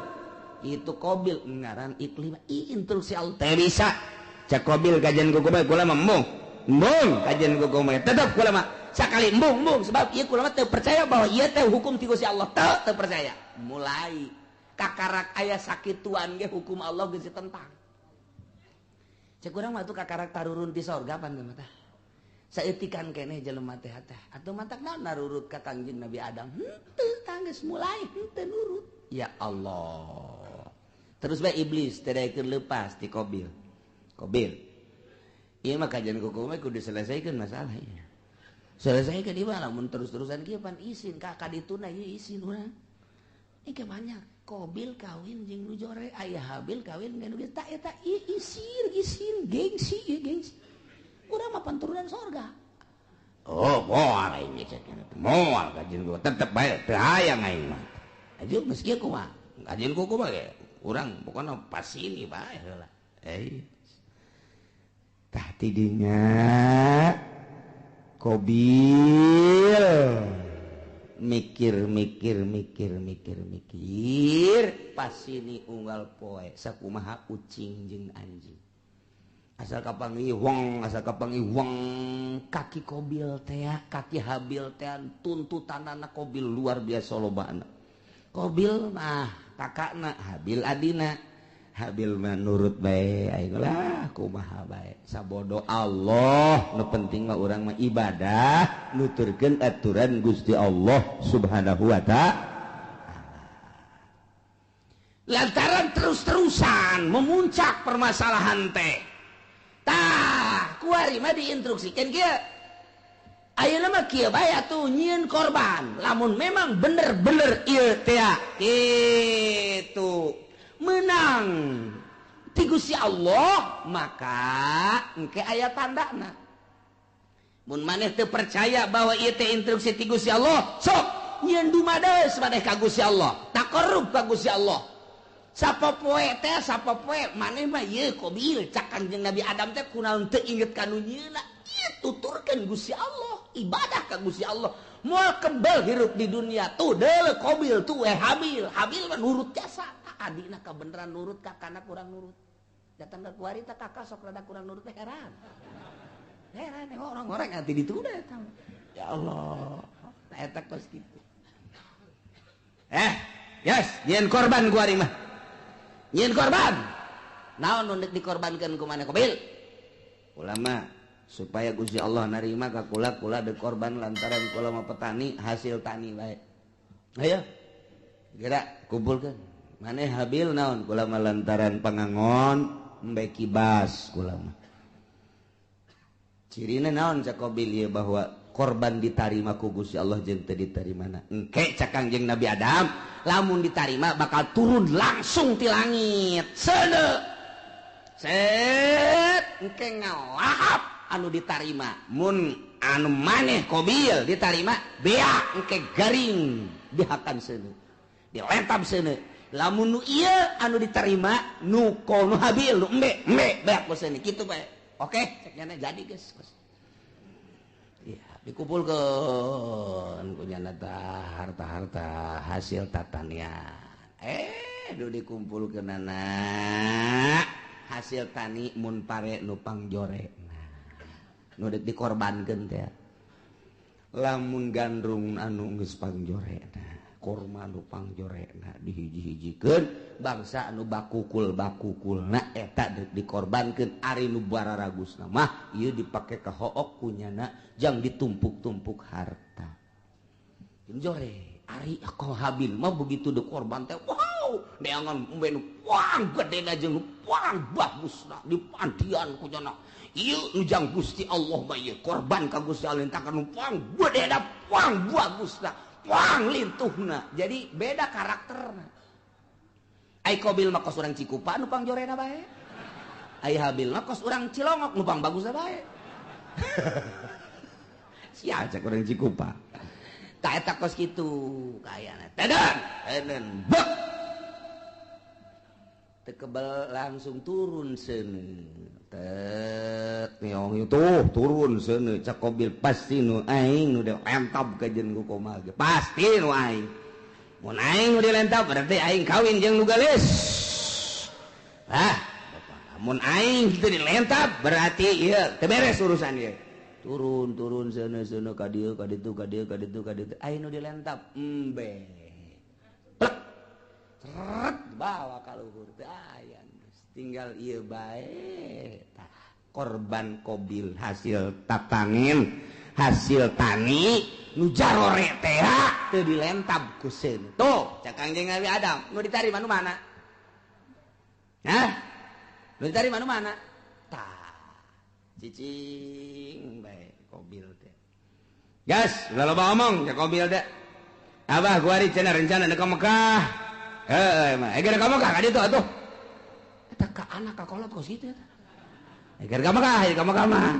itu Qabil ngaran iklima instruksi Allah teh bisa cak Qabil kajian kukumaha kula mah embung kajian kukumaha tetep kula mah sakali embung sebab ieu kula mah teu percaya bahwa ieu teh hukum ti Gusti Allah teu percaya mulai kakarak aya sakituan ge hukum Allah geus ditentang cek urang mah tuh kakarak tarurun ti sorga pan mah tah saeutikan keneh jelema teh atuh mantak naon narurut ka Kangjeng Nabi Adam henteu tanggeus mulai henteu nurut ya Allah terus bae iblis teh daekeun leupas ti Qabil ieu mah kajian kukumaha kudu selesaikeun masalahnya selesaikeun ieu mah lamun terus-terusan kieu pan isin ka kadituna ieu isin urang engke banyak Qabil kawin jeung nu jore aya Habil kawin jeung nu tah eta isin gengsi urang mah panturunan sorga moal aing cenah moal kajian kukumaha tetep bae teu hayang aing mah ajeun geus kieu kumaha kajian kukumaha ge urang pokona pas ini bae heula tah tidinya Qabil mikir pas ini unggal poe sakumaha ucing jeung anjing asal kapangiwang kaki Qabil teh kaki Habil teh tuntutanana Qabil luar biasa lobana Qabil mah kakakna Habil adina Habil mah nurut bae aing lah kumaha bae sabodo Allah nu penting mah urang mah ibadah nuturkeun aturan Gusti Allah Subhanahu wa ta'ala lantaran terus-terusan memuncak permasalahan teh tah kuari mah diinstruksikeun kieu ayeuna mah kieu bae atuh nyieun korban lamun memang bener-bener ieu teh kitu menang ti Gusti Allah maka engke aya tandana mun maneh teu percaya bahwa ieu teh instruksi ti Gusti Allah sok nyeun dumades maneh ka Gusti Allah taqarrub ka Gusti Allah sapopoe teh sapopoe maneh mah ieu Qabil cak Kanjeng Nabi Adam teh kunaon teu inget ka nu nyieuna ieu tuturkeun Gusti Allah ibadah ka Gusti Allah moal kembal hirup di dunia tuh deuleu Qabil tuh Habil mah nurut jasa adina kabeneran nurut kakana kurang nurut datang ke kuari tak kakak sok rada kurang nurut teh heran orang-orang hati dituda eta ya Allah eta kos kitu yes nyeun korban kuari mah nyeun korban naon nu dikorbankeun ku maneh Qabil ulama supaya Gusti Allah narima ka kula berkorban lantaran kula mah petani hasil tani bae ayo geura kumpulkeun maneh Habil naon kula mah lantaran pangangon embe kibas kula mah cirina naon cak Qabil ieu bahwa korban ditarima ku Gusti Allah jeung teu ditarimana engke cak Kangjeng Nabi Adam lamun ditarima bakal turun langsung ti langit seuneu set engke ngalahap anu ditarima mun anu maneh Qabil ditarima bea engke garing dihakan seuneu dilentab seuneu lamun nu ieu anu ditarima nu kono Habil nu embe beak seuneu kitu bae oke cek nyana jadi geus ya dikumpulkeun ku nyana harta-harta hasil tatanian nu dikumpulkeunana hasil tani mun pare nu pangjorena nu dikorbankeun teh lamun gandrung anu geus pangjorena korma anu pangjorena dihiji-hijikeun bangsa anu bakukulna eta dikorbankeun ari nu bararagusna mah ieu dipake ka hook kunyana jang ditumpuk-tumpuk harta njore ari ka Habil mah begitu dikorban teh wow neangan umbe nu puang gedena jeung nu puang bagusna dipantian kunyana ieu nu jang Gusti Allah mah ieu korban ka Gusti Allah entakan nu puang gedena puang bagusna puang lintuhna jadi beda karakterna ai Qabil mah kos urang Cikupa nu pangjorena bae ai Habil mah kos urang Cilongok nu pang bagusna bae sia cak urang Cikupa tah eta kos kitu kayana teden bek teu kebal langsung turun seuneu tet nyong itu turun seuneu cak Qabil pasti nu aing nu dilentab ka jeung ku komal ge pasti nu aing mun aing nu dilentab berarti aing kawin jeung nu gelis mun aing kitu dilentab berarti ieu teu beres urusan ieu turun seuneu ka dieu ka ditu aing nu dilentab embe plek seret bawa ka luhur teh aya tinggal ieu bae korban Qabil hasil tatangin hasil tani nu jarore teh teu dilentab ku seuneu tuh cak Kangjeng Nabi Adam nu ditarima nu mana nu ditarima nu mana tah cicing bae Qabil teh gas udah loba omong cak Qabil teh abah kuari cenah rencana ka Mekah mah eger ka Mekah ka ditu atuh eta ka anak ka kolot kos kitu eta eger ka Mekah mah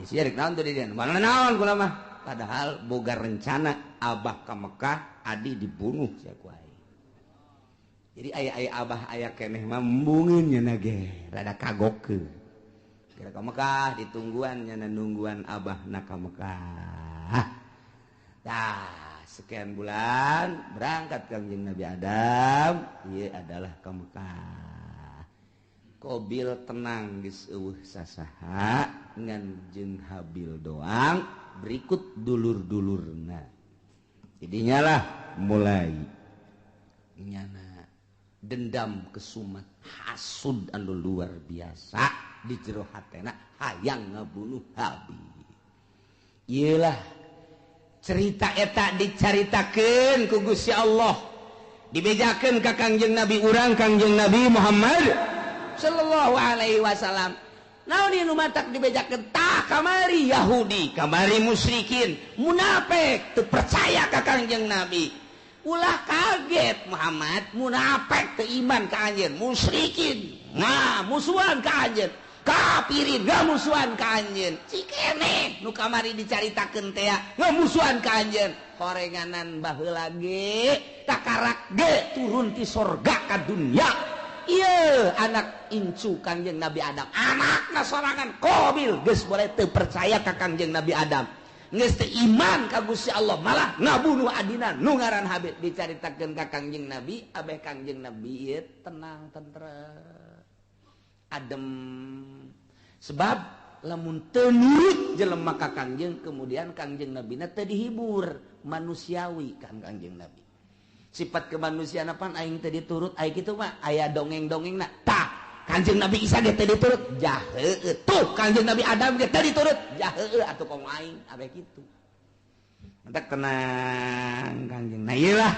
isi rek naon tuh di dieu mana naon kula mah padahal boga rencana abah ka Mekah adi dibunuh sia ku aing jadi aya abah aya keneh mah embungeun nya ge rada kagokeun geura ka Mekah ditungguan nya nungguan abah na ka Mekah tah sekian bulan berangkat Kangjeng Nabi Adam ieu adalah ka Mekah Qabil tenang geus eueuh sasaha ngan jeung Habil doang berikut dulur-dulurna jadinya lah mulai nyana dendam kesumat hasud anu luar biasa di jero hatena hayang ngabunuh Habil ieu lah cerita eta dicaritakeun ku Gusti Allah dibejakeun ka Kangjeng Nabi urang Kangjeng Nabi Muhammad sallallahu alaihi wasallam naon ieu nu matak dibejakeun tah kamari Yahudi kamari musyrikin munafik teu percaya ka Kangjeng Nabi ulah kaget Muhammad munafik teu iman ka anjeun musyrikin nah musuhan ka anjeun kapirin ngamusuhan ka anjeun cikene nu kamari dicaritakeun teh ngamusuhan ka anjeun horenganan baheula ge takarak ge turun ti sorga ka dunya ieu anak incu Kangjeng Nabi Adam anakna sorangan Qabil geus boleh teu percaya ka Kangjeng Nabi Adam geus teu iman ka Gusti Allah malah ngabunuh adina nu ngaran Habil dicaritakeun ka Kangjeng Nabi abeh Kangjeng Nabi ieu tenang tentrem adem sebab lamun teu nurut jelema ka Kangjeng kemudian Kangjeng Nabi na teu dihibur manusiawi kan Kangjeng Nabi sifat kemanusiaan apaan aing teu diturut aya kitu mah aya dongeng-dongengna tah Kangjeng Nabi Isa ge teu diturut jah heueuh tuh Kangjeng Nabi Adam ge teu diturut jah heueuh atuh kong aing abeh kitu entek tenang Kangjeng nah ieu lah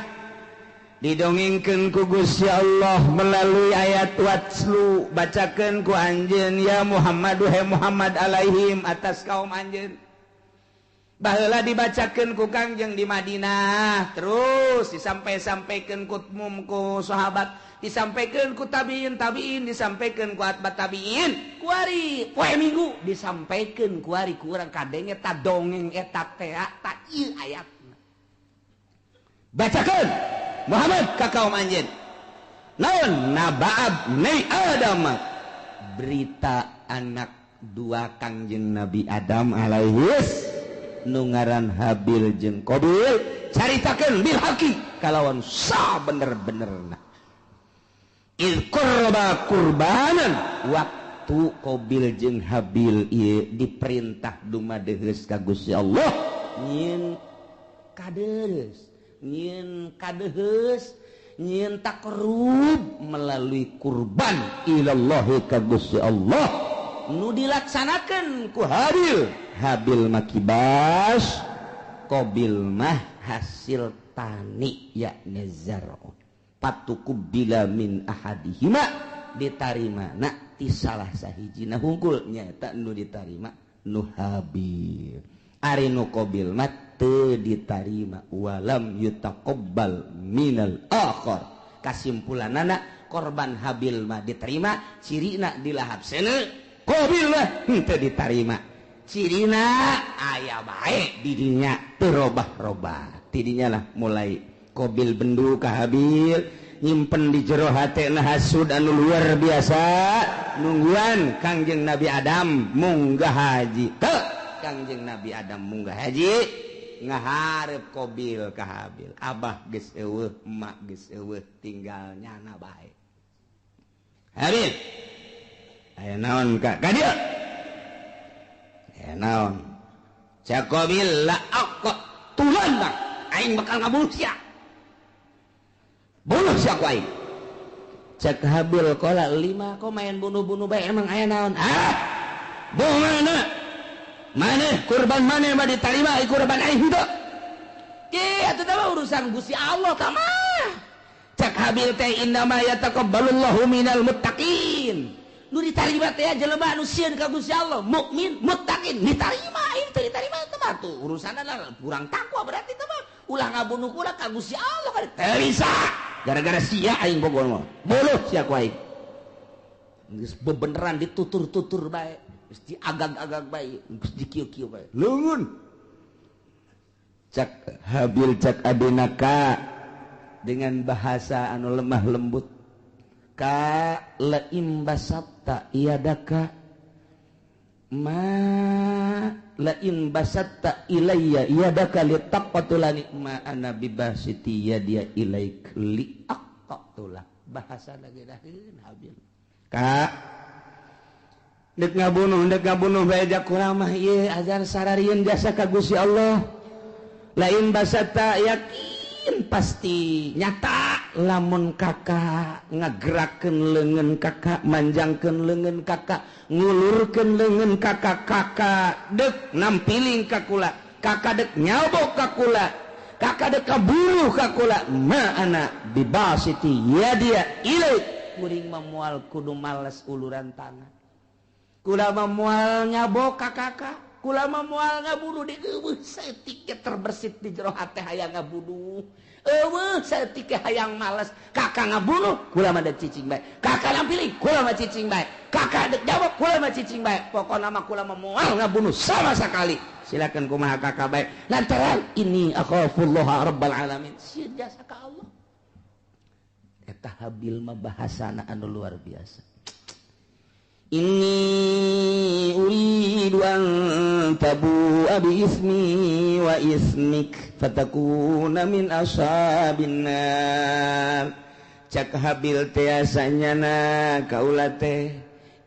didongengkeun ku Gusti Allah melalui ayat watslu bacakeun ku anjeun ya Muhammad he Muhammad alaihim atas kaum anjeun baheula dibacakeun ku Kangjeng di Madinah terus disampai-sampaikeun ku sahabat disampaikeun ku tabiin disampaikeun ku atbat tabiin ku ari poe Minggu disampaikeun ku ari ku urang kadeng eta dongeng eta teh ta ieu ayatna bacakeun Muhammad ka kaum anjeun naon naba'ab ni Adam berita anak dua Kangjeng Nabi Adam alaihis nu ngaran Habil jeung Qabil caritakeun bil haqi kalawan sabener-benerna il qurba qurbanan waktu Qabil jeung Habil ieu diperintah dumadeheus ka Gusti Allah nyieun kadeheus nyieun takrub melalui kurban ilallahi ka Gusti Allah nu dilaksanakeun ku Habil makibas Qabil mah hasil tani yakni zar'un patukubila min ahadihima ditarimana ti salah sahijina hungkul nyata nu ditarima nu Habil ari nu Qabil mah teu ditarima walam yutaqabbal minal akhar kasimpulanana korban Habil mah diterima cirina dilahap seuneu Qabil mah teu ditarima cirina aya bae didinya teu robah-robah tidinya lah mulai Qabil bendu ka Habil nyimpen di jero hatena hasud anu luar biasa nungguan Kangjeng Nabi Adam munggah haji teu Kangjeng Nabi Adam munggah haji ngaharep Qabil ka Habil abah geus eueuh emak geus eueuh tinggal nyana bae Habil aya naon ka dieu naon cak Qabil la aqqa tulan bang aing bakal ngabunuh sia bunuh sia ku aing cak Habil qala 5 kok main bunuh-bunuh bae emang aya naon mana kurban mana mah ditarima kurban aing henteu ge atuh teh urusan Gusti Allah tah mah cak Habil teh innama yataqabbalullahu minal muttaqin nu ditarima teh jelema anu sieun ka Gusti Allah mukmin muttaqin ditarima ieu teu ditarima teh mah tuh urusanna lah kurang takwa berarti teh mah ulah ngabunuh kula ka Gusti Allah kan teu bisa gara-gara sia aing bogoh mah boluh sia ku aing geus bebeneran ditutur-tutur bae geus diagag-agag bae geus dikieu-kieu bae leungeun cak Habil cak adenaka dengan bahasa anu lemah lembut ka laim basatta iyadaka ma lain basatta ilayya iyadaka litaqatulani ma ana bibasiti yadiya ilaik li aqatulak bahasa lagi daheun Habil ka dek ngabunuh bae jak kurang mah ieu azan sararieun jasa ka Gusti Allah lain basatta yakin pasti nyata lamun kakak ngagerakeun leungeun kakak manjangkeun leungeun kakak ngulurkeun leungeun kakak dek nampiling ka kula kakak dek nyabok ka kula kakak dek kabunuh ka kula ma ana bibasiti yadia ilaik kuring memual kudu males uluran tangan kula memual nyabok ka kakak Kulama moal ngabunuh di setik terbersit di jero hati hayang ngabunuh. Setik hayang males. Kakak ngabunuh, kulama dek cicing bae. Kakak nampilih, kulama cicing bae. Kakak dek jawab, kulama cicing bae. Pokoknya mah kulama moal ngabunuh sama sekali. Silakan kumaha kakak bae. Lantaran ini akhafullah rabbal alamin. Sieun jasa ka Allah. Eta habil mah bahasana anu luar biasa. Inni uridu an tabu'a bi ismi wa ismik fatakuna min ashabin nar. Cak habil teh asanyana kaula teh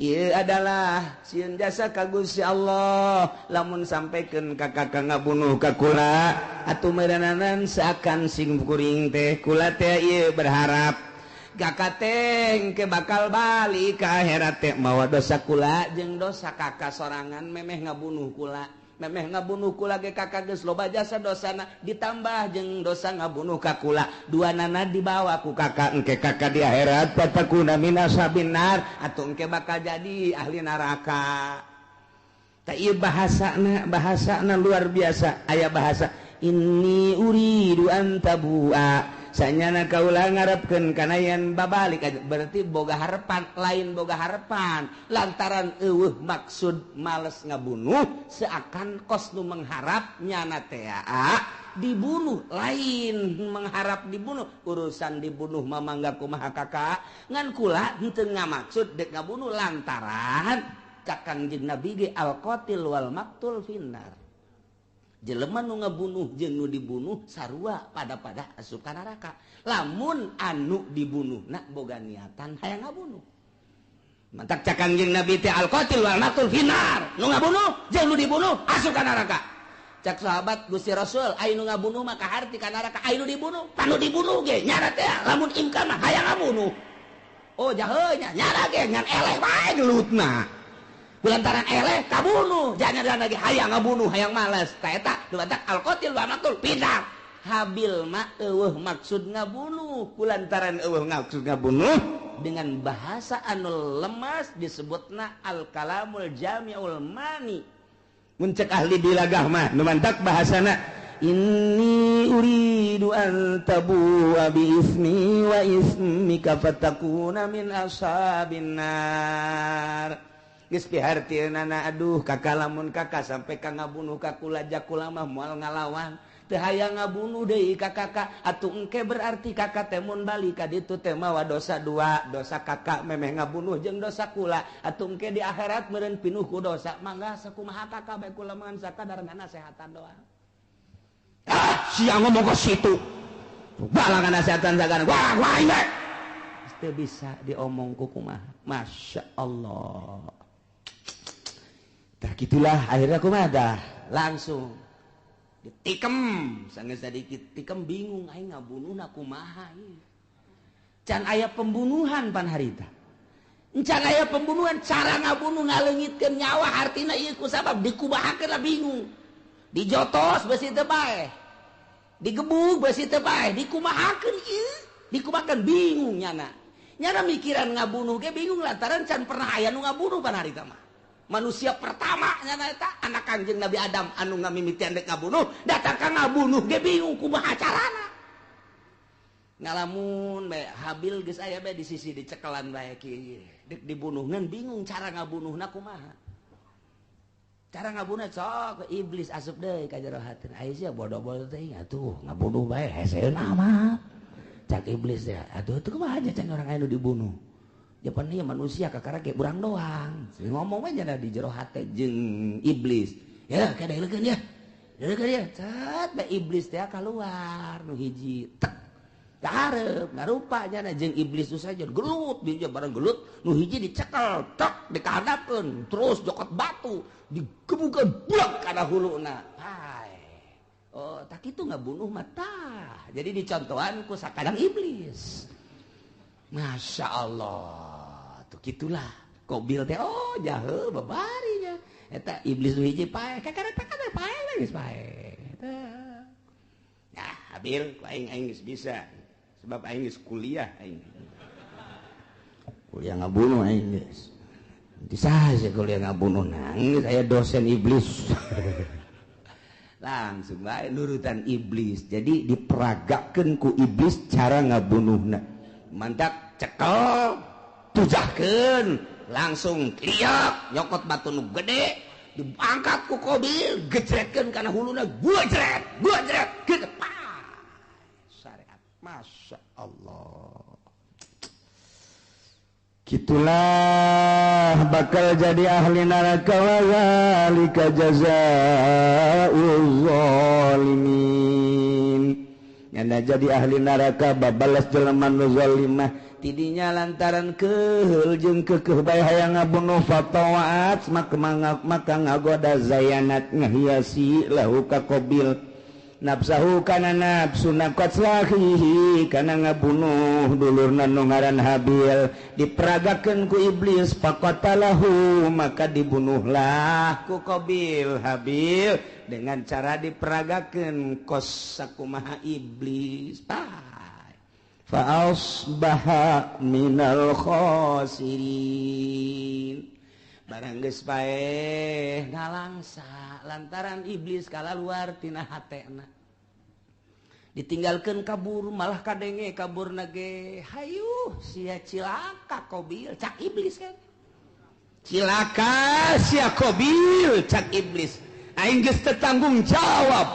ieu adalah sieun jasa ka Gusti Allah lamun sampekeun ka kakak ngabunuh ka kula atuh meureunanan seakan sing kuring teh kula teh ieu berharap kakak teh ke bakal balik ke akhirat teh mawa dosa kula jeung dosa kakak sorangan memeh ngabunuh kula ge kakak geus loba jasa dosana ditambah jeung dosa ngabunuh ka kula duanana dibawa ku kakak engke kakak di akhirat fatakuna min ashabin nar atuh engke bakal jadi ahli neraka. Ta ieu bahasana luar biasa aya bahasa inni uridu an tabu'a sanyana kaula ngarepkeun kana yen babalik berarti boga harapan lain boga harapan lantaran eueuh maksud males ngabunuh seakan kos nu mengharap nyana teh dibunuh lain mengharap dibunuh urusan dibunuh mah mangga kumaha kakak ngan kula henteu ngamaksud dek ngabunuh lantaran kakang jeung Nabi ge al-qatil wal maqtul finnar. Jelema nu ngabunuh jeung nu dibunuh sarua pada asup ka neraka. Lamun anu dibunuhna boga niatan hayang ngabunuh. Mantak cakang jeung Nabi teh al-qatil wal maqtul finnar. Nu ngabunuh jeung nu dibunuh asup ka neraka. Cak sahabat Gusti Rasul, aya nu ngabunuh mah kaharti ka neraka, aya nu dibunuh, panu dibunuh ge nyana teh lamun imkan mah hayang ngabunuh. Oh jaheuh nya nyana ge ngan eleh bae gelutna. Kulantaran eleh kabunuh jangan lagi hayang ngabunuh hayang malas kaeta dumadak al-qatil wa maqtul pindah habil mah eueuh maksud ngabunuh kulantaran eueuh maksud ngabunuh dengan bahasa anu lemas disebutna al-kalamul jami'ul mani mun cek ahli dilagah mah nu mantak bahasana inni uridu an tabu'a bi ismi wa ismika fatakuna min ashabin nar. Geus pihartieunana aduh kakak lamun kakak sampai ka ngabunuh ka kula jakula mah moal ngalawan teu hayang ngabunuh deui ka kakak atuh engke berarti kakak teh mun balik ka ditu teh mawa dosa dua dosa kakak memeh ngabunuh jeung dosa kula atuh engke di akhirat meureun pinuh ku dosa mangga sakumaha kakak bae kula mangan sakadarana nasehatan doang siang ngomong ke situ balangan nasehatan sakadarana wah ini teu bisa diomong ku kumaha masya Allah. Tah gitulah akhirnya kumaha dah langsung ditikem sanggeus sadikit tikem bingung aing ngabunuhna kumaha ieu. Can aya pembunuhan pan harita. Can aya pembunuhan cara ngabunuh ngaleungitkeun nyawa artina ieu kusabab dikumahakeun lah bingung. Dijotos beusi teu bae. Digebug beusi teu bae, dikumahakeun ieu. Dikumahakeun bingung nyana. Nyana mikiran ngabunuh ge bingung lantaran can pernah aya nu ngabunuh pan harita mah. Manusia pertama nyana eta anak Kangjeng Nabi Adam anu ngamimitian dek ngabunuh datang ka ngabunuh ge bingung kumaha carana ngalamun bae habil geus aya bae di sisi dicekelan bae kieu dek dibunuh ngan bingung cara ngabunuhna kumaha cara ngabunuh sok iblis asup deui ka jero hateun aya sia bodoh-bodoh teh atuh ngabunuh bae heseuna mah cak iblis teh atuh teu kumaha aja can urang aya nu dibunuh Japan ieu manusia kakara ge urang doang. Ngomong aja di jero hate jeung iblis. Ya, kadeulekeun ya. Deulekeun ya. Cat bae iblis teh keluar nu hiji. Tek. Dareup ngarupa nya jeung iblis tu saja gelut di bareng gelut nu hiji dicekel tek dikahadapkeun terus jokot batu digebukeun blek kana huluna. Hai. Oh, tak kitu ngabunuh mata. Jadi dicontohan ku sakadang iblis. Masya Allah tuh gitulah kobil teh oh jaheuh babarinya eta iblis nu hiji pae kakara pae geus pae nah habil ku aing geus bisa sebab aing geus kuliah aing kuliah ngabunuh aing geus saja kuliah ngabunuh nangis saya dosen iblis langsung baik nurutan iblis jadi diperagakan ku iblis cara ngabunuhna mantak cekel tujahkeun langsung liak nyokot batu nu gede diangkat ku Qabil gejretkeun kana huluna gujret gitu syariat masya Allah. Itulah bakal jadi ahli neraka wa zalika jazaa'ul zalimin. Nyana jadi ahli neraka babalas jelema nu zalimah tidinya lantaran keheul jeung keukeuh bae hayang ngabunuh fatawaat maka ngagoda zayanat ngahiasi lahu ka Qabil nafsahu kana nafsu naqatlahi kana ngabunuh dulurna nu ngaran Habil diperagakeun ku iblis faqatalahu maka dibunuhlah ku Qabil Habil dengan cara diperagakeun kos sakumaha iblis fa asbaha minal khasirin barang geus bae ngalangsa lantaran iblis kalaluar tina hatena ditinggalkeun kabur malah kadenge kaburna ge hayu sia cilaka Qabil cak iblis kan cilaka sia Qabil cak iblis aing geus teu tanggung jawab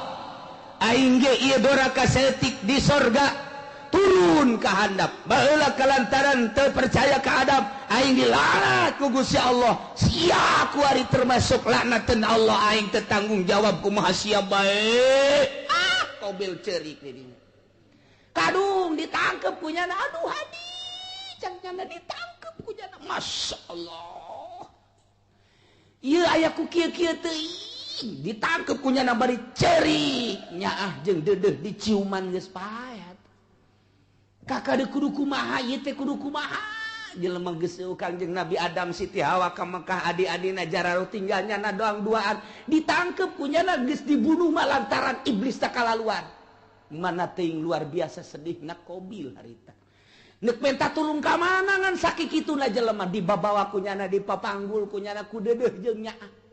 aing ge ieu doraka setik di sorga turun ke handap baheula kalantaran teu percaya ke adab aing dilaknat ku Gusti Allah sia ku ari termasuk laknateun Allah aing teu tanggung jawab kumaha sia bae Qabil ceurik di dinya kadung ditangkep ku nyana aduh hadi can nyana ditangkep ku nyana masyaallah ieu aya ku kieu-kieu teuing ditangkep ku nyana bari ceurik nyaah jeung deudeuh diciuman geus paet kakak de kudu kumaha ieu teh kudu kumaha jelema geus Kangjeng Nabi Adam Siti Hawa ka Mekah adi-adina jararuh tinggalnya na doang duaan ditangkep kunyana geus dibunuh lantaran iblis tak kalaluan mana teuing luar biasa sedihna Qabil harita neuk menta tulung ka mana ngan sakikituna jelema dibabawa kunyana dipapanggul kunyana ku deudeuh jeung nyaah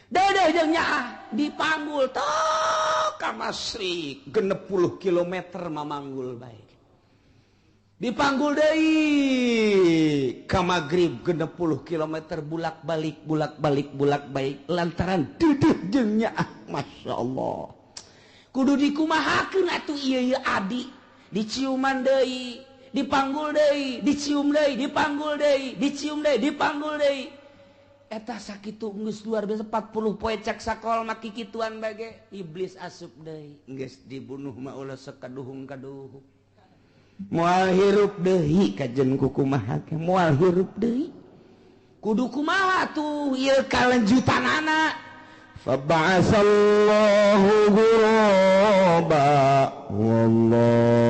dedeh jeung nyaah dipanggul tok ka Masrik 60 kilometer mamanggul bae dipanggul deui ka Magrib 60 kilometer bulak-balik lantaran deudeuh jeung nyaah masyaallah kudu dikumahakeun atuh ieu adi diciuman deui dipanggul deui dicium deui dipanggul deui dicium deui dipanggul deui eta sakitu geus luar biasa 40 poe cak sakol maki kituan bage iblis asup deui geus dibunuh mah ulah sakaduhung-kaduhung moal hirup deui kajen kumaha ke moal hirup deui kudu kumaha tuh ieu kalanjutanana fa ba'asallahu ghuraba wallahu